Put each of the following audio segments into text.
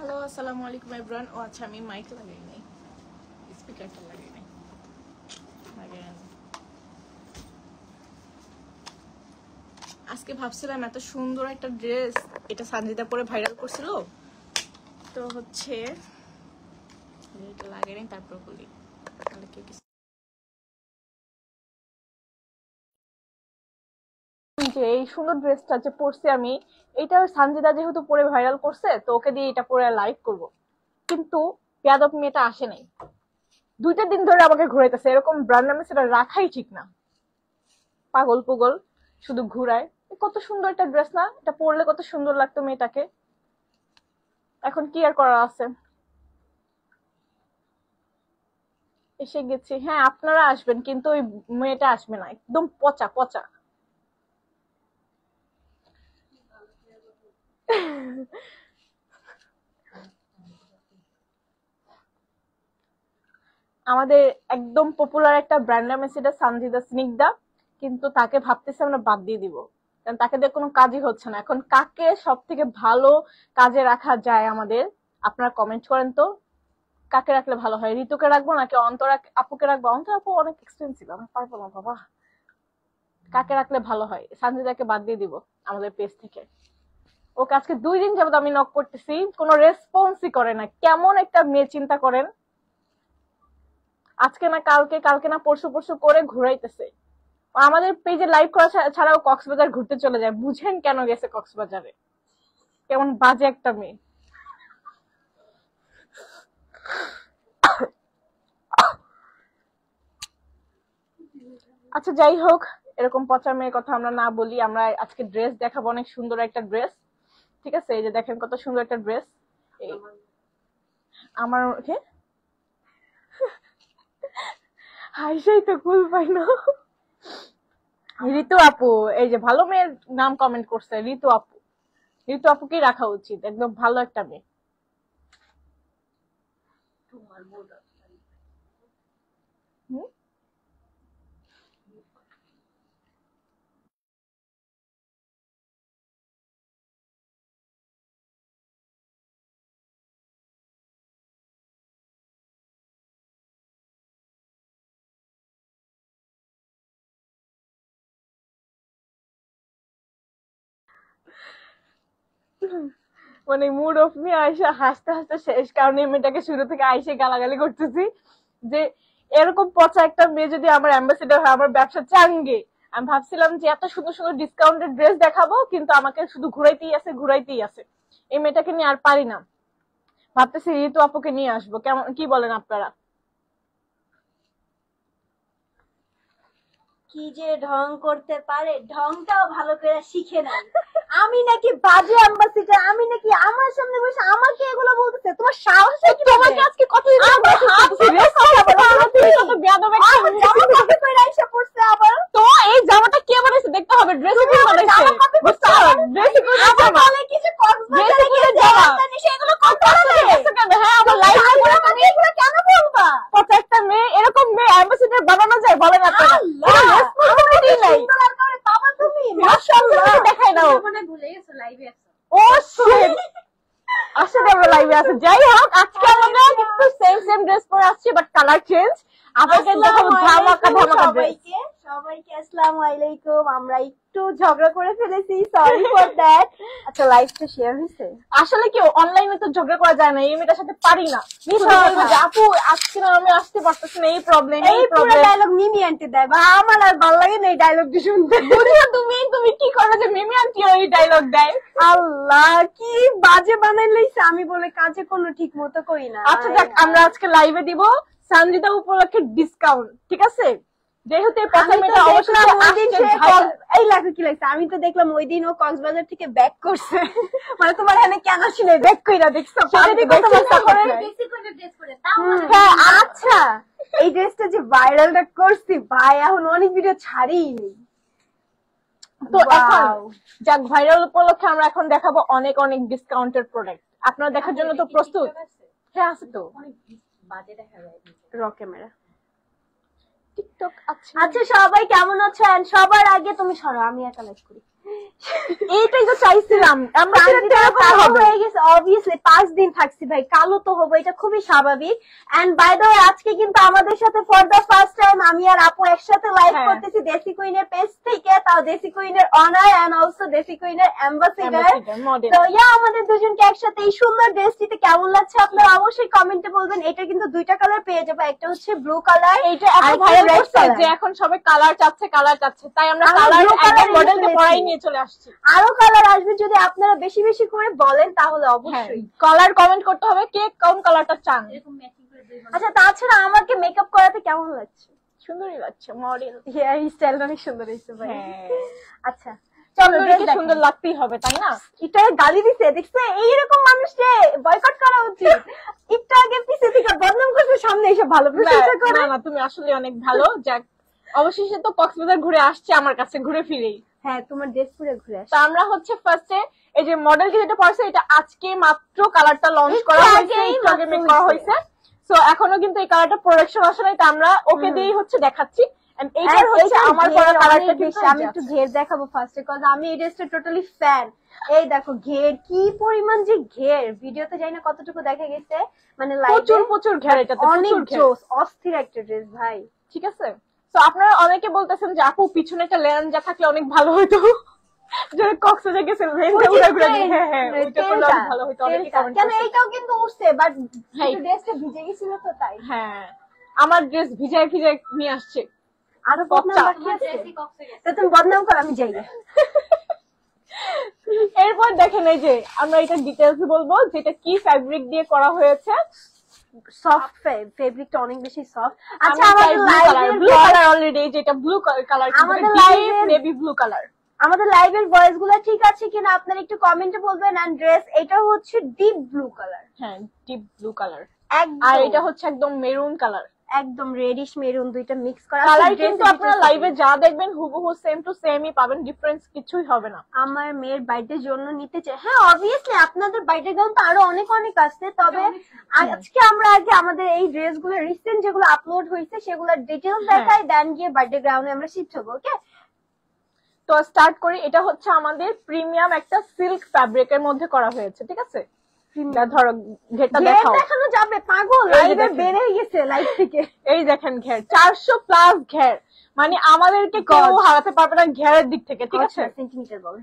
Hello আসসালামু আলাইকুম everyone. ও আচ্ছা আমি মাইক লাগাই নাই, স্পিকারটা লাগাই নাই। আজকে ভাবছিলাম এত সুন্দর একটা ড্রেস, এটা সানজিদা পরে ভাইরাল করছিল, তো হচ্ছে এটা লাগাই নাই। তারপর বলি তাহলে কেউ কিছু যে এই সুন্দর ড্রেসটা যে পরছি আমি, এটা সানজিদা যেহেতু পরে ভাইরাল করছে তো ওকে দিয়ে এটা পরে লাইভ করব, কিন্তু বেয়াদব মেয়েটা আসে নাই। 2টা দিন ধরে আমাকে ঘুরাইতেছে, এরকম ব্র্যান্ড অ্যাম্বাসেডর রাখাই ঠিক না। পাগল পুগল শুধু ঘুরায়। কত সুন্দর একটা ড্রেস না, এটা পরলে কত সুন্দর লাগতো মেয়েটাকে। এখন কি আর করা আছে, এসে গেছি। হ্যাঁ আপনারা আসবেন, কিন্তু ওই মেয়েটা আসবে না, একদম পচা পচা। আমাদের একদম পপুলার একটা ব্র্যান্ড অ্যাম্বাসেডর সানজিদা স্নিগ্ধা, কিন্তু তাকে ভাবতেছি আমরা বাদ দিয়ে দিব, কারণ তাকে দিয়ে কোনো কাজই হচ্ছে না। এখন কাকে সব থেকে ভালো কাজে রাখা যায় আমাদের, আপনারা কমেন্ট করেন তো। কাকে রাখলে ভালো হয়, ঋতুকে রাখবো নাকি অন্তরা আপুকে রাখবো? অন্তরা আপু অনেক এক্সপেন্সিভ, আমি পারবো না বাবা। কাকে রাখলে ভালো হয়? সানজিদাকে বাদ দিয়ে দিব আমাদের পেজ থেকে। ওকে আজকে 2 দিন যাবত আমি নক করতেছি, কোনো রেসপন্সই করে না। কেমন একটা মেয়ে চিন্তা করেন, আজকে না কালকে, কালকে না পরশু পরশু করে ঘুরাইতেছে। আমাদের পেজে লাইভ করা ছাড়াও কক্সবাজার ঘুরতে চলে যায়। বুঝেন কেন গেছে কক্সবাজারে? কেমন বাজে একটা মেয়ে। আচ্ছা যাই হোক, এরকম পচা মেয়ের কথা আমরা না বলি। আমরা আজকে ড্রেস দেখাবো, অনেক সুন্দর একটা ড্রেস। ঠিক আছে, এই যে দেখেন কত সুন্দর একটা ড্রেস। আমার হাইসাই তো কুল পাই না। ঋতু আপু, এই যে ভালো মেয়ের নাম কমেন্ট করছে, ঋতু আপু। ঋতু আপুকে রাখা উচিত, একদম ভালো একটা মেয়ে। মানে মুড অফ নিয়ে আইসা হাসতে হাসতে শেষ, কারণ এই মেয়েটাকে শুরু থেকে আইসে গালাগালি করতেছি যে এরকম পচা একটা মেয়ে যদি আমার অ্যাম্বাসেডর হয়, আমার ব্যবসা চাঙ্গে। আমি ভাবছিলাম যে এত সুন্দর সুন্দর ডিসকাউন্টেড ড্রেস দেখাবো, কিন্তু আমাকে শুধু ঘুরাইতেই আছে ঘুরাইতেই আছে। এই মেয়েটাকে নিয়ে আর পারি না, ভাবতেছি ঋতু আপুকে নিয়ে আসবো। কেমন, কি বলেন আপনারা? কি যে ঢং করতে পারে, ঢংটাও ভালো করে শিখে নাই। আমি নাকি বাজে অ্যাম্বাসিডার, আমি নাকি আমার সামনে বসে আমাকে এগুলো বলতেছে? তোমার সাহস কি? তোমাকে আজকে কত আবার তো এই জামাটা কে বানাইছে দেখতে হবে, ড্রেস কে বানাইছে বুঝছো? ড্রেস কে বলে কিছু কক্সবাজারে গিয়ে যাওয়া সেগুলো করতে হবে। হ্যাঁ আমার লাইফ তুমি এগুলো কেন বলবা? পচা একটা মেয়ে, এরকম মেয়ে অ্যাম্বাসেডর বানানো যায় বলেন আপনারা? রেসপন্সিবিলিটি নাই। বাবা তুমি মাশাআল্লাহ দেখাই দাও। মনে ভুলে গেছো লাইভে আছো। ও শিট, আসলে আমরা লাইভে আছে। যাই হোক, আজকে আমরা কিন্তু সেম ড্রেস পরে আসছি, বাট কালার চেঞ্জ। আপনাদের দেখো ধামাকা ধামাকা ড্রেস। সবাইকে আসসালামু আলাইকুম। আমরা একটু ঝগড়া করে ফেলেছি, সরি ফর দ্যাট। আচ্ছা লাইভটা শেয়ার হয়েছে? আসলে কি অনলাইনে তো ঝগড়া করা যায় না, এই মেয়েটার সাথে পারি না। আপু আজকে না আমি আসতে পারতেছি না, এই প্রবলেম এই পুরো ডায়লগ মিমি আন্টি দেয়, বা আমার আর ভালো লাগে না এই ডায়লগটি শুনতে। বুঝছো তুমি কি করবে যে মিমি আন্টি ওই ডায়লগ দেয়? আল্লাহ কি বাজে বানাই লইছে, আমি বলে কাজে কোনো ঠিক মতো করি না। আচ্ছা যাক, আমরা আজকে লাইভে দিব সানজিদা উপলক্ষে ডিসকাউন্ট, ঠিক আছে? যেহেতু এই পচা মেয়েটা অবশ্যই এই লেখা কি লাগছে, আমি তো দেখলাম ওই দিন ও কক্সবাজার থেকে ব্যাক করছে। মানে তোমার এখানে কেন ছিল ব্যাক কইরা দেখছো? হ্যাঁ আচ্ছা, এই ড্রেসটা যে ভাইরালটা করছি ভাই, এখন অনেক ভিডিও ছাড়িনি। তো এখন যাক, ভাইরাল উপলক্ষে আমরা এখন দেখাবো অনেক অনেক ডিসকাউন্টেড প্রোডাক্ট। আপনারা দেখার জন্য তো প্রস্তুত? হ্যাঁ আছে তো, বাজে দেখা যায় র ক্যামেরা টিকটক আছে। আচ্ছা সবাই কেমন আছেন? সবার আগে তুমি সরো, আমি একা লাইভ করি। এইটাই তো চাইছিলাম আমরা, কালো হয়ে গেছে অবভিয়াসলি 5 দিন থাকছি ভাই, কালো তো হবে, এটা খুবই স্বাভাবিক। এন্ড বাই দ্য ওয়ে আজকে কিন্তু আমাদের সাথে ফর দা ফার্স্ট টাইম আমি আর আপু একসাথে লাইভ করতেছি দেশি কুইনের পেজ থেকে, তাও দেশি কুইনের অনার এন্ড অলসো দেশি কুইনের অ্যাম্বাসেডর। তো ইয়া আমাদের দুজনকে একসাথে এই সুন্দর ড্রেসটিতে কেমন লাগছে আপনারা অবশ্যই কমেন্টে বলবেন। এটা কিন্তু দুইটা কালার পেয়ে যাবে, একটা হচ্ছে ব্লু কালার, এইটা এত ভাইরাল হচ্ছে যে এখন সবাই কালার চাচ্ছে, তাই আমরা কালার একদম মডেলকে পরাই নিয়ে চলে আসছি। আরো কালার আসবে, যদি আপনারা বেশি বেশি করে বলেন তাহলে অবশ্যই কালার কমেন্ট করতে হবে কে কোন কালারটা চান। আচ্ছা তাছাড়া আমাকে মেকআপ করাতে কেমন লাগছে? সুন্দরই লাগছে, মডেল হেয়ার স্টাইল অনেক সুন্দর হয়েছে ভাই। আচ্ছা চলো, সুন্দর লাগতেই হবে তাই না? এটা গালি দিছে দেখছে, এইরকম মানুষকে বয়কট করা উচিত। একটু আগে পিছে থেকে বদনাম করছে, সামনে এসে ভালো প্রশংসা করে। না তুমি আসলে অনেক ভালো। যাক অবশেষে তো কক্সবাজার ঘুরে আসছে আমার কাছে ঘুরে ফিরেই। হ্যাঁ তোমার ড্রেস পুরো ঘুরে আসছে। তো আমরা হচ্ছে ফার্স্টে এই যে মডেলকে যেটা পড়ছে এটা আজকে মাত্র কালারটা লঞ্চ করা হয়েছে, একটু আগে মেক করা হয়েছে। সো এখনো কিন্তু এই কালারটা প্রোডাকশন আসে নাই, তো আমরা ওকে দিয়েই হচ্ছে দেখাচ্ছি। এইটার হচ্ছে আমার পরা কালারটা কিন্তু আমি একটু ঘের দেখাবো ফার্স্টে, কজ আমি এই ড্রেসটা টোটালি ফ্যান। এই দেখো ঘের, কি পরিমাণ যে ঘের, ভিডিওতে জানি না কতটুকু দেখা গেছে, মানে প্রচুর ঘের, এটাতে অনেক জোস, অস্থির একটা ড্রেস ভাই। ঠিক আছে, তো আপনারা অনেকে বলতেছেন যে আপু পিছনে একটা লেহেঙ্গা থাকলে অনেক ভালো হতো, যে কক্সবাজার গেছে লেহেঙ্গা ঘুরে হ্যাঁ ওইটা করলে অনেক ভালো হতো। অনেকে কমেন্ট কেন এইটাও কিন্তু উঠছে, বাট ড্রেসটা ভিজে গেছিল তো তাই। হ্যাঁ আমার ড্রেস ভিজায় নিয়ে আসছে। আরো বদনাম বাকি আছে, তো তুমি বদনাম কর, আমি যাই। এরপর দেখেন এই যে আমরা এটা ডিটেইলস বলবো যেটা কি ফ্যাব্রিক দিয়ে করা হয়েছে। সফট ফেব্রিকটা অনেক বেশি সফট। আচ্ছা আমাদের লাইভের ব্লু কালার অলরেডি, যেটা ব্লু কালার, আমাদের লাইভের নেভি ব্লু কালার। আমাদের লাইভের ভয়েস গুলো ঠিক আছে কিনা আপনারা একটু কমেন্টে বলবেন। এন্ড ড্রেস এটা হচ্ছে ডিপ ব্লু কালার। হ্যাঁ ডিপ ব্লু কালার, একদম। আর এটা হচ্ছে একদম মেরুন কালার, একদম রেডিশ মেরুন, দুইটা মিক্স করা কালার। কিন্তু আপনারা লাইভে যা দেখবেন হুবহু সেম টু সেমই পাবেন, ডিফারেন্স কিছুই হবে না। আমার মেয়ের বার্থডের জন্য নিতে চাই। হ্যাঁ অবভিয়াসলি আপনাদের বার্থডে গাউন তো আরো অনেক আছে, তবে আজকে আমরা আগে আমাদের এই ড্রেসগুলো রিসেন্ট যেগুলো আপলোড হয়েছে সেগুলোর ডিটেইলস দেখাই, দেন গিয়ে বার্থডে গাউনে আমরা শিফট হবো। ওকে তো স্টার্ট করি। এটা হচ্ছে আমাদের প্রিমিয়াম একটা সিল্ক ফ্যাব্রিকের মধ্যে করা হয়েছে, ঠিক আছে? ধরো ঘেরটা দেখানো যাবে, পাগল লাইভে বের হয়ে গেছে লাইভ থেকে। এই দেখেন ঘের 400 প্লাস ঘের, মানে আমাদেরকে কেউ হারাতে পারবে না ঘেরের দিক থেকে, ঠিক আছে? সেন্টিমিটার বলে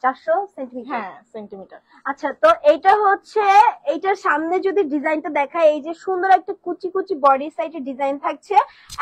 400 সেন্টিমিটার। হ্যাঁ সেন্টিমিটার। আচ্ছা তো এইটা হচ্ছে, এইটার সামনে যদি ডিজাইনটা দেখায়, এই যে সুন্দর একটা কুচি কুচি বডি সাইডে ডিজাইন থাকছে,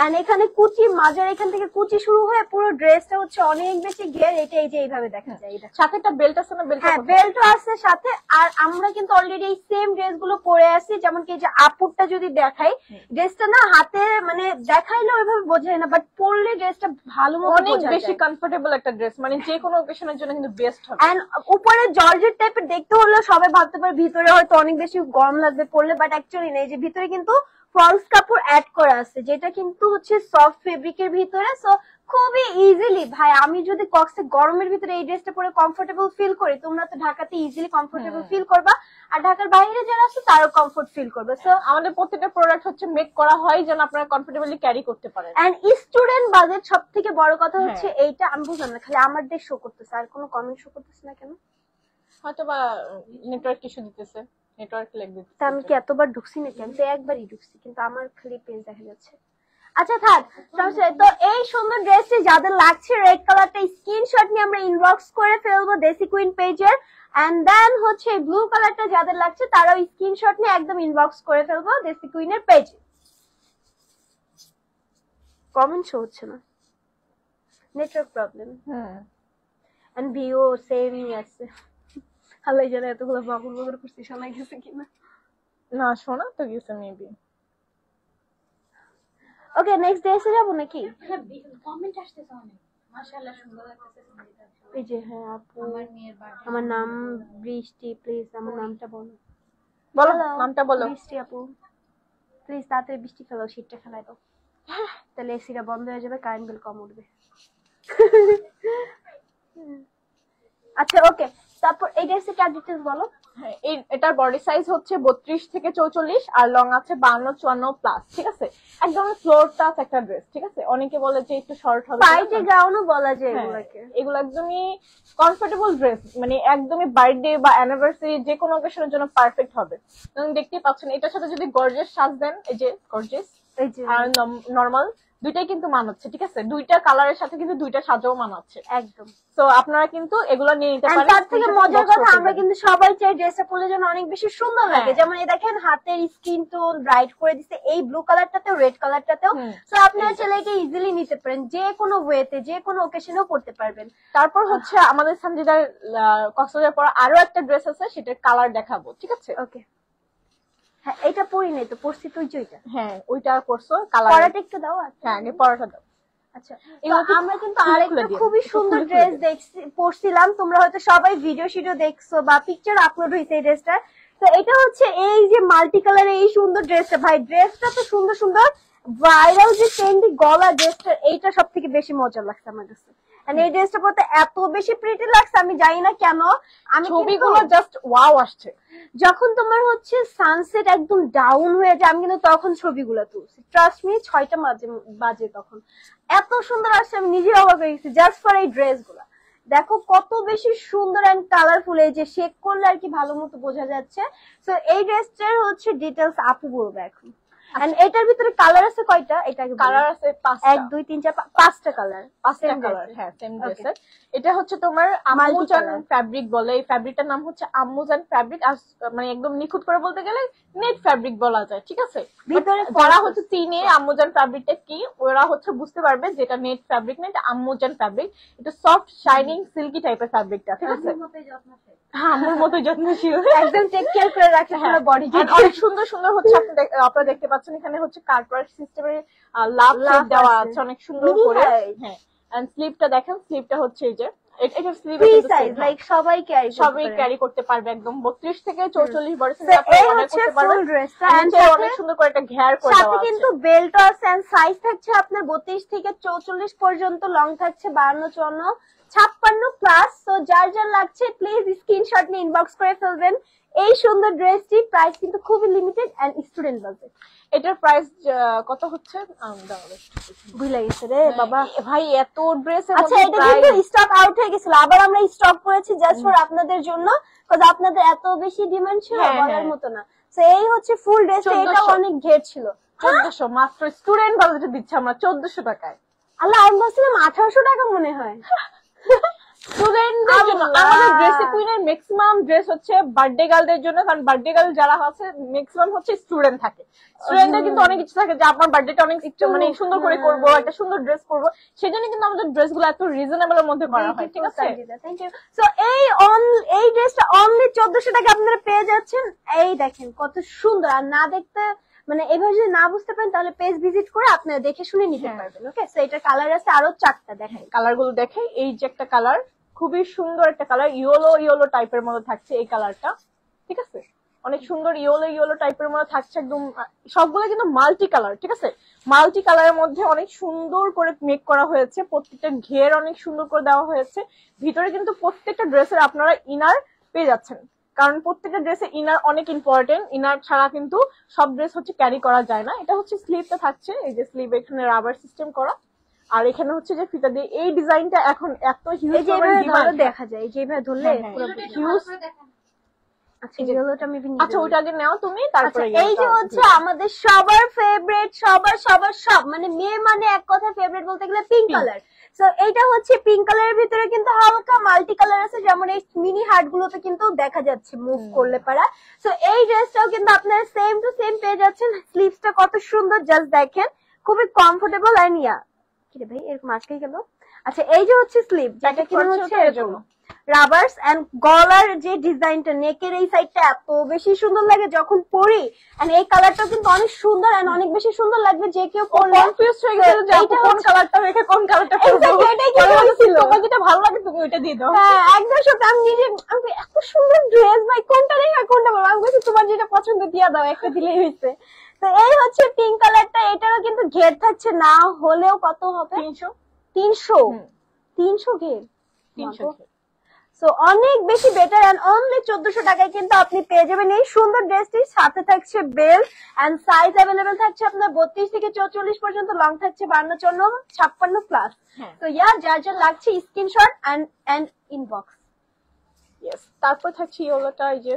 এন্ড এখানে কুচি মাজার, এখান থেকে কুচি শুরু হয়ে পুরো ড্রেসটা হচ্ছে অনেক বেশি ঘের। এটা এই যে এইভাবে দেখা যায়, এটা সাথে একটা বেল্ট আছে না? হ্যাঁ বেল্ট আছে সাথে। আর আমরা কিন্তু অলরেডি এই সেম ড্রেস গুলো পরে আসি, যেমন কি এই যে আপুরটা যদি দেখাই, ড্রেসটা না হাতে মানে দেখাইলে ওইভাবে বোঝায় না, বাট পরলে ড্রেসটা ভালো মতো অনেক বেশি কমফোর্টেবল একটা ড্রেস, মানে যে কোনো অকেশনের জন্য কিন্তু বেস্ট হবে। এন্ড উপরে জর্জেট টাইপের দেখতে হলে সবাই ভাবতে পারে ভিতরে হয়তো অনেক বেশি গরম লাগবে পরলে, বাট অ্যাকচুয়ালি নেই, যে ভিতরে কিন্তু ফলস কাপড় অ্যাড করা আছে, যেটা কিন্তু হচ্ছে সফট ফেব্রিকের ভিতরে। সো খুবই ইজিলি ভাই, আমি যদি কক্সে গরমের ভিতরে এই ড্রেসটা পরে কমফোর্টেবল ফিল করি, তোমরা তো ঢাকাতে ইজিলি কমফোর্টেবল ফিল করবা, আর ঢাকার বাইরে যারা আছে তারও কমফোর্ট ফিল করবে। সো আমাদের প্রত্যেকটা প্রোডাক্ট হচ্ছে মেক করা হয় যেন আপনারা কমফোর্টেবলি ক্যারি করতে পারেন। এন্ড স্টুডেন্ট বাজেট সব থেকে বড় কথা হচ্ছে এইটা। আমি বুঝলাম না, খালি আমার ড্রেস শো করতেছে আর কোনো কমেন্ট শো করতেছে না কেন? হয়তো বা নেটওয়ার্ক ইস্যু দিতেছে, নেটওয়ার্ক ল্যাগ দিতেছে। আমি কি এতবার ঢুকছি নাকি? আমি তো একবারই ঢুকছি, কিন্তু আমার খালি পেজ দেখা যাচ্ছে। আচ্ছা থাক সমস্যা। তো এই সুন্দর ড্রেসটি যাদের লাগছে রেড কালারটা, স্ক্রিনশট নিয়ে আমরা ইনবক্স করে ফেলবো দেশি কুইন পেজের। এন্ড দেন হচ্ছে ব্লু কালারটা যাদের লাগছে তারাও স্ক্রিনশট নিয়ে একদম ইনবক্স করে ফেলবো দেশি কুইনের পেজে। কমেন্ট শো হচ্ছে না, নেটওয়ার্ক প্রবলেম। এন্ড ভিউ সেমই আছে। আল্লাহ জানে এতগুলো বাবুর বাবুর করছি, শোনা গেছে কিনা। না শোনা তো গেছে মেবি। ওকে নেক্সট ড্রেসে যাবো নাকি? কমেন্ট আসতেছে অনেক, মাশাআল্লাহ সুন্দর লাগতেছে সঙ্গীতা। এই যে হ্যাঁ আপু, আমার মেয়ের বার্থডে। আমার নাম বৃষ্টি, প্লিজ আমার নামটা বলো। বলো নামটা বলো। বৃষ্টি আপু প্লিজ তাড়াতাড়ি বৃষ্টি ফেলো, শীতটা ফেলাই দাও, তাহলে এসিটা বন্ধ হয়ে যাবে, কারেন্ট বিল কম উঠবে। আচ্ছা ওকে, তারপর এই ড্রেসের কি ডিটেইলস বলো। হ্যাঁ, এটার বডি সাইজ হচ্ছে 32 থেকে 44 আর লং আছে 52 54 প্লাস, ঠিক আছে। একদম ফ্লোর টাচ একটা ড্রেস, ঠিক আছে। অনেকে বলে যে একটু শর্ট হবে, পার্টি গাউনও বলা যায় হ্যাঁ, এগুলোকে। এগুলো একদমই কমফোর্টেবল ড্রেস, মানে একদমই বার্থডে বা অ্যানিভার্সারি যে কোনো অকেশনের জন্য পারফেক্ট হবে। তুমি দেখতেই পাচ্ছেন এটার সাথে যদি গর্জিয়াস সাজ দেন, এই যে গর্জিয়াস এই যে আর নরমাল দুইটাই কিন্তু মানাচ্ছে, ঠিক আছে। দুইটা কালারের সাথে কিন্তু দুইটা সাজাও মানাচ্ছে একদম। তো আপনারা কিন্তু এগুলো নিয়ে নিতে And পারেন। তার থেকে মজার কথা, আমরা কিন্তু সবাই চাই ড্রেসটা পরলে যেন অনেক বেশি সুন্দর লাগে। হ্যাঁ। যেমন এই দেখেন হাতের স্কিন টোন ব্রাইট করে দিচ্ছে এই ব্লু কালারটাতেও, রেড কালারটাতেও। তো আপনারা চাইলে এটা ইজিলি নিতে পারেন, যে কোনো ওয়েতে যে কোনো ওকেশনেও পরতে পারবেন। তারপর হচ্ছে আমাদের সানজিদার কক্সবাজার পরা আরো একটা ড্রেস আছে, সেটার কালার দেখাবো, ঠিক আছে। ওকে, হ্যাঁ এটা পরি নাই তো, পরছি তুই জয়টা। হ্যাঁ, ওইটা করছো কালার। পরাটা একটু দাও। হ্যাঁ, আগে পরাটা দাও। আচ্ছা, এগুলো তো তো আমরা কিন্তু খুলে আরেকটা দিও। খুবই একটু সুন্দর খুলে ড্রেস দিও। পরছিলাম, তোমরা হয়তো সবাই ভিডিও দেখছো বা পিকচার আপলোড হয়েছে এই ড্রেসটা। তো এটা হচ্ছে এই যে মাল্টি কালারের এই সুন্দর ড্রেসটা, ভাই ড্রেসটা তো সুন্দর সুন্দর, ভাইরাল যে ট্রেন্ডি গলা ড্রেসটা, এইটা সব থেকে বেশি মজা লাগছে আমার কাছে। And এই ড্রেসটা পরতে এত বেশি প্রিটি লাগছে, আমি জানি না কেন। আমি ছবিগুলো জাস্ট ওয়াও আসছে। যখন তোমার হচ্ছে সানসেট একদম ডাউন হয়ে যায়, আমি কিন্তু তখন ছবিগুলো তুলছি, ট্রাস্ট মি। 6টা বাজে তখন এত সুন্দর আসছে, আমি নিজে অবাক হয়ে গেছি জাস্ট ফর এই ড্রেস গুলা। দেখো কত বেশি সুন্দর এন্ড কালারফুল, এই যে শেক করলে আর কি ভালো মতো বোঝা যাচ্ছে। তো এই ড্রেসটার হচ্ছে ডিটেলস আপু বলবে এখন। And এটার ভিতরে কালার আছে কয়টা? এটা কালার আছে 5টা। 1 2 3 4 5টা কালার। 5টা কালার, হ্যাঁ সেম ড্রেসের। এটা হচ্ছে তোমার আম্মুজান ফ্যাব্রিক বলে, এই ফ্যাব্রিকটার নাম হচ্ছে আম্মুজান ফ্যাব্রিক। আর মানে একদম নিখুঁত করে বলতে গেলে নেট ফ্যাব্রিক বলা যায়, ঠিক আছে। ভিতরে যারা হচ্ছে চিনে আম্মুজান ফ্যাব্রিকটা কি, ওরা হচ্ছে বুঝতে পারবে যেটা নেট ফ্যাব্রিক না, এটা আম্মুজান ফ্যাব্রিক। এটা সফট শাইনিং সিল্কি টাইপের ফ্যাব্রিকটা, ঠিক আছে। হ্যাঁ, আমার মতো যত্নশীল, একদম টেক কেয়ার করে রাখে পুরো বডি। অনেক সুন্দর সুন্দর হচ্ছে আপনারা দেখতে পাচ্ছেন এখানে হচ্ছে কার্ডওয়ার্ক সিস্টেমের লাভ দেওয়া আছে অনেক সুন্দর করে। হ্যাঁ, এন্ড স্লিভটা দেখেন, স্লিভটা হচ্ছে এই যে এটা স্লিভ সাইজ, লাইক সবাই ক্যারি করতে পারবে একদম 32 থেকে 44 বডি সাইজ আপনি অর্ডার করতে পারবেন। অনেক সুন্দর করে একটা ঘের করে দেওয়া আছে, সাথে কিন্তু বেল্ট আছে এন্ড সাইজ থাকছে আপনার 32 থেকে 44 পর্যন্ত, লং থাকছে 52 54 56 প্লাস। তো যার যার লাগছে প্লিজ স্ক্রিনশট নিয়ে ইনবক্স করে ফেলবেন। এই সুন্দর ড্রেসটি প্রাইস কিন্তু খুবই লিমিটেড এন্ড স্টুডেন্ট বাজেট। এটার প্রাইস কত হচ্ছে ভুলে গেছে রে বাবা ভাই, এত ড্রেস। আচ্ছা, এটা কিন্তু স্টক আউট হয়ে গেছিল, আবার আমরা স্টক করেছি জাস্ট ফর আপনাদের জন্য, কারণ আপনাদের এত বেশি ডিমান্ড ছিল বলার মতো না। তো এই হচ্ছে ফুল ড্রেস, এটা অনেক ঘের ছিল। 1400 মাত্র স্টুডেন্ট বাজেটে দিচ্ছি আমরা 1400 টাকায়। আল্লাহ, আমি বলছিলাম 1800 টাকা মনে হয় স্টুডেন্টদের জন্য। আমাদের ড্রেসে কুইনের ম্যাক্সিমাম ড্রেস হচ্ছে বার্থডে গার্লদের জন্য, কারণ বার্থডে গার্ল যারা আছে ম্যাক্সিমাম হচ্ছে স্টুডেন্ট থাকে। স্টুডেন্টদের কিন্তু অনেক কিছু থাকে যে আপনার বার্থডেটা অনেক মানে সুন্দর করে করবো, একটা সুন্দর ড্রেস করবো, সেজন্য কিন্তু আমাদের ড্রেসগুলো এত রিজনেবল এর মধ্যে করা হয়, ঠিক আছে। Thank you. সো এই ড্রেসটা অনলি 1400 টাকা আপনারা পেয়ে যাচ্ছেন। এই দেখেন কত সুন্দর, আর না দেখতে মানে এভাবে যদি না বুঝতে পারেন তাহলে পেজ ভিজিট করে আপনারা দেখে শুনে নিতে পারবেন। ওকে, সো এটার কালার আছে আরো 4টা, দেখেন কালার গুলো দেখে। এই যে একটা কালার, খুবই সুন্দর একটা কালার, ইয়েলো টাইপের মধ্যে থাকছে এই কালারটা, ঠিক আছে। অনেক সুন্দর ইয়েলো টাইপের মধ্যে থাকছে একদম। সবগুলো কিন্তু মাল্টি কালার, ঠিক আছে। মাল্টি কালারের মধ্যে অনেক সুন্দর করে মেক করা হয়েছে, প্রত্যেকটা ঘের অনেক সুন্দর করে দেওয়া হয়েছে। ভিতরে কিন্তু প্রত্যেকটা ড্রেসের আপনারা ইনার পেয়ে যাচ্ছেন, কারণ প্রত্যেকটা ড্রেসে ইনার অনেক ইম্পর্টেন্ট। ইনার ছাড়া কিন্তু সব ড্রেস হচ্ছে ক্যারি করা যায় না। এটা হচ্ছে স্লিভটা থাকছে, এই যে স্লিভ এখানে রাবার সিস্টেম করা, আর এখানে হচ্ছে যে ফিতা দিয়ে এই ডিজাইনটা এখন এত হিউজ দেখা যায়, যেভাবে ধরলে পুরো হিউজ। আচ্ছা, ওইটা আগে নাও তুমি, তারপরে এই যে হচ্ছে আমাদের সবার ফেভারিট, সব মানে মেয়ে মানে এক কথা ফেভারিট বলতে গেলে পিঙ্ক কালার। সো এইটা হচ্ছে পিঙ্ক কালারের ভিতরে কিন্তু হালকা মাল্টি কালার আছে, যেমন এই মিনি হার্ট গুলোতে কিন্তু দেখা যাচ্ছে মুভ করলে পারা। সো এই ড্রেসটাও কিন্তু আপনারা সেম টু সেম পেয়ে যাচ্ছেন। স্লিভসটা কত সুন্দর, জাস্ট দেখেন, খুবই কমফোর্টেবল এন্ড কি রে ভাই এরকম আজকেই গেল। আচ্ছা, এই যে হচ্ছে স্লিভ, যেটা কিনা হচ্ছে এরকম রাবার্স এন্ড গলার যে ডিজাইনটা, নেকের এই সাইডটা এত বেশি সুন্দর লাগে যখন পরি। এন্ড এই কালারটাও কিন্তু অনেক সুন্দর এন্ড অনেক বেশি সুন্দর লাগবে যে কেউ পরলে। কনফিউজ হয়ে গেছে যে আপু কোন কালারটা রেখে কোন কালারটা পরবো। এটাই কি হয়েছিল, তোমার যেটা ভালো লাগে তুমি ওইটা দিয়ে দাও। হ্যাঁ, একদম সত্যি। আমি নিজে এত সুন্দর ড্রেস, ভাই কোনটা রেখে কোনটা বলবো, আমি বলছি তোমার যেটা পছন্দ দিয়ে দাও, একটা দিলেই হয়েছে। তো এই হচ্ছে পিঙ্ক কালারটা, এটারও কিন্তু ঘের থাকছে, না হলেও কত হবে 300 ঘের। 300। সো অনেক বেশি বেটার এন্ড অনলি 1400 টাকায় কিন্তু আপনি পেয়ে যাবেন এই সুন্দর ড্রেসটি। সাথে থাকছে বেল্ট এন্ড সাইজ अवेलेबल থাকছে আপনার 32 থেকে 44 পর্যন্ত, লং থাকছে 52 54 56 প্লাস। তো যার যার লাগছে স্ক্রিনশট এন্ড ইনবক্স। ইয়েস, তারপর থাকছে ইয়েলোটা, এই যে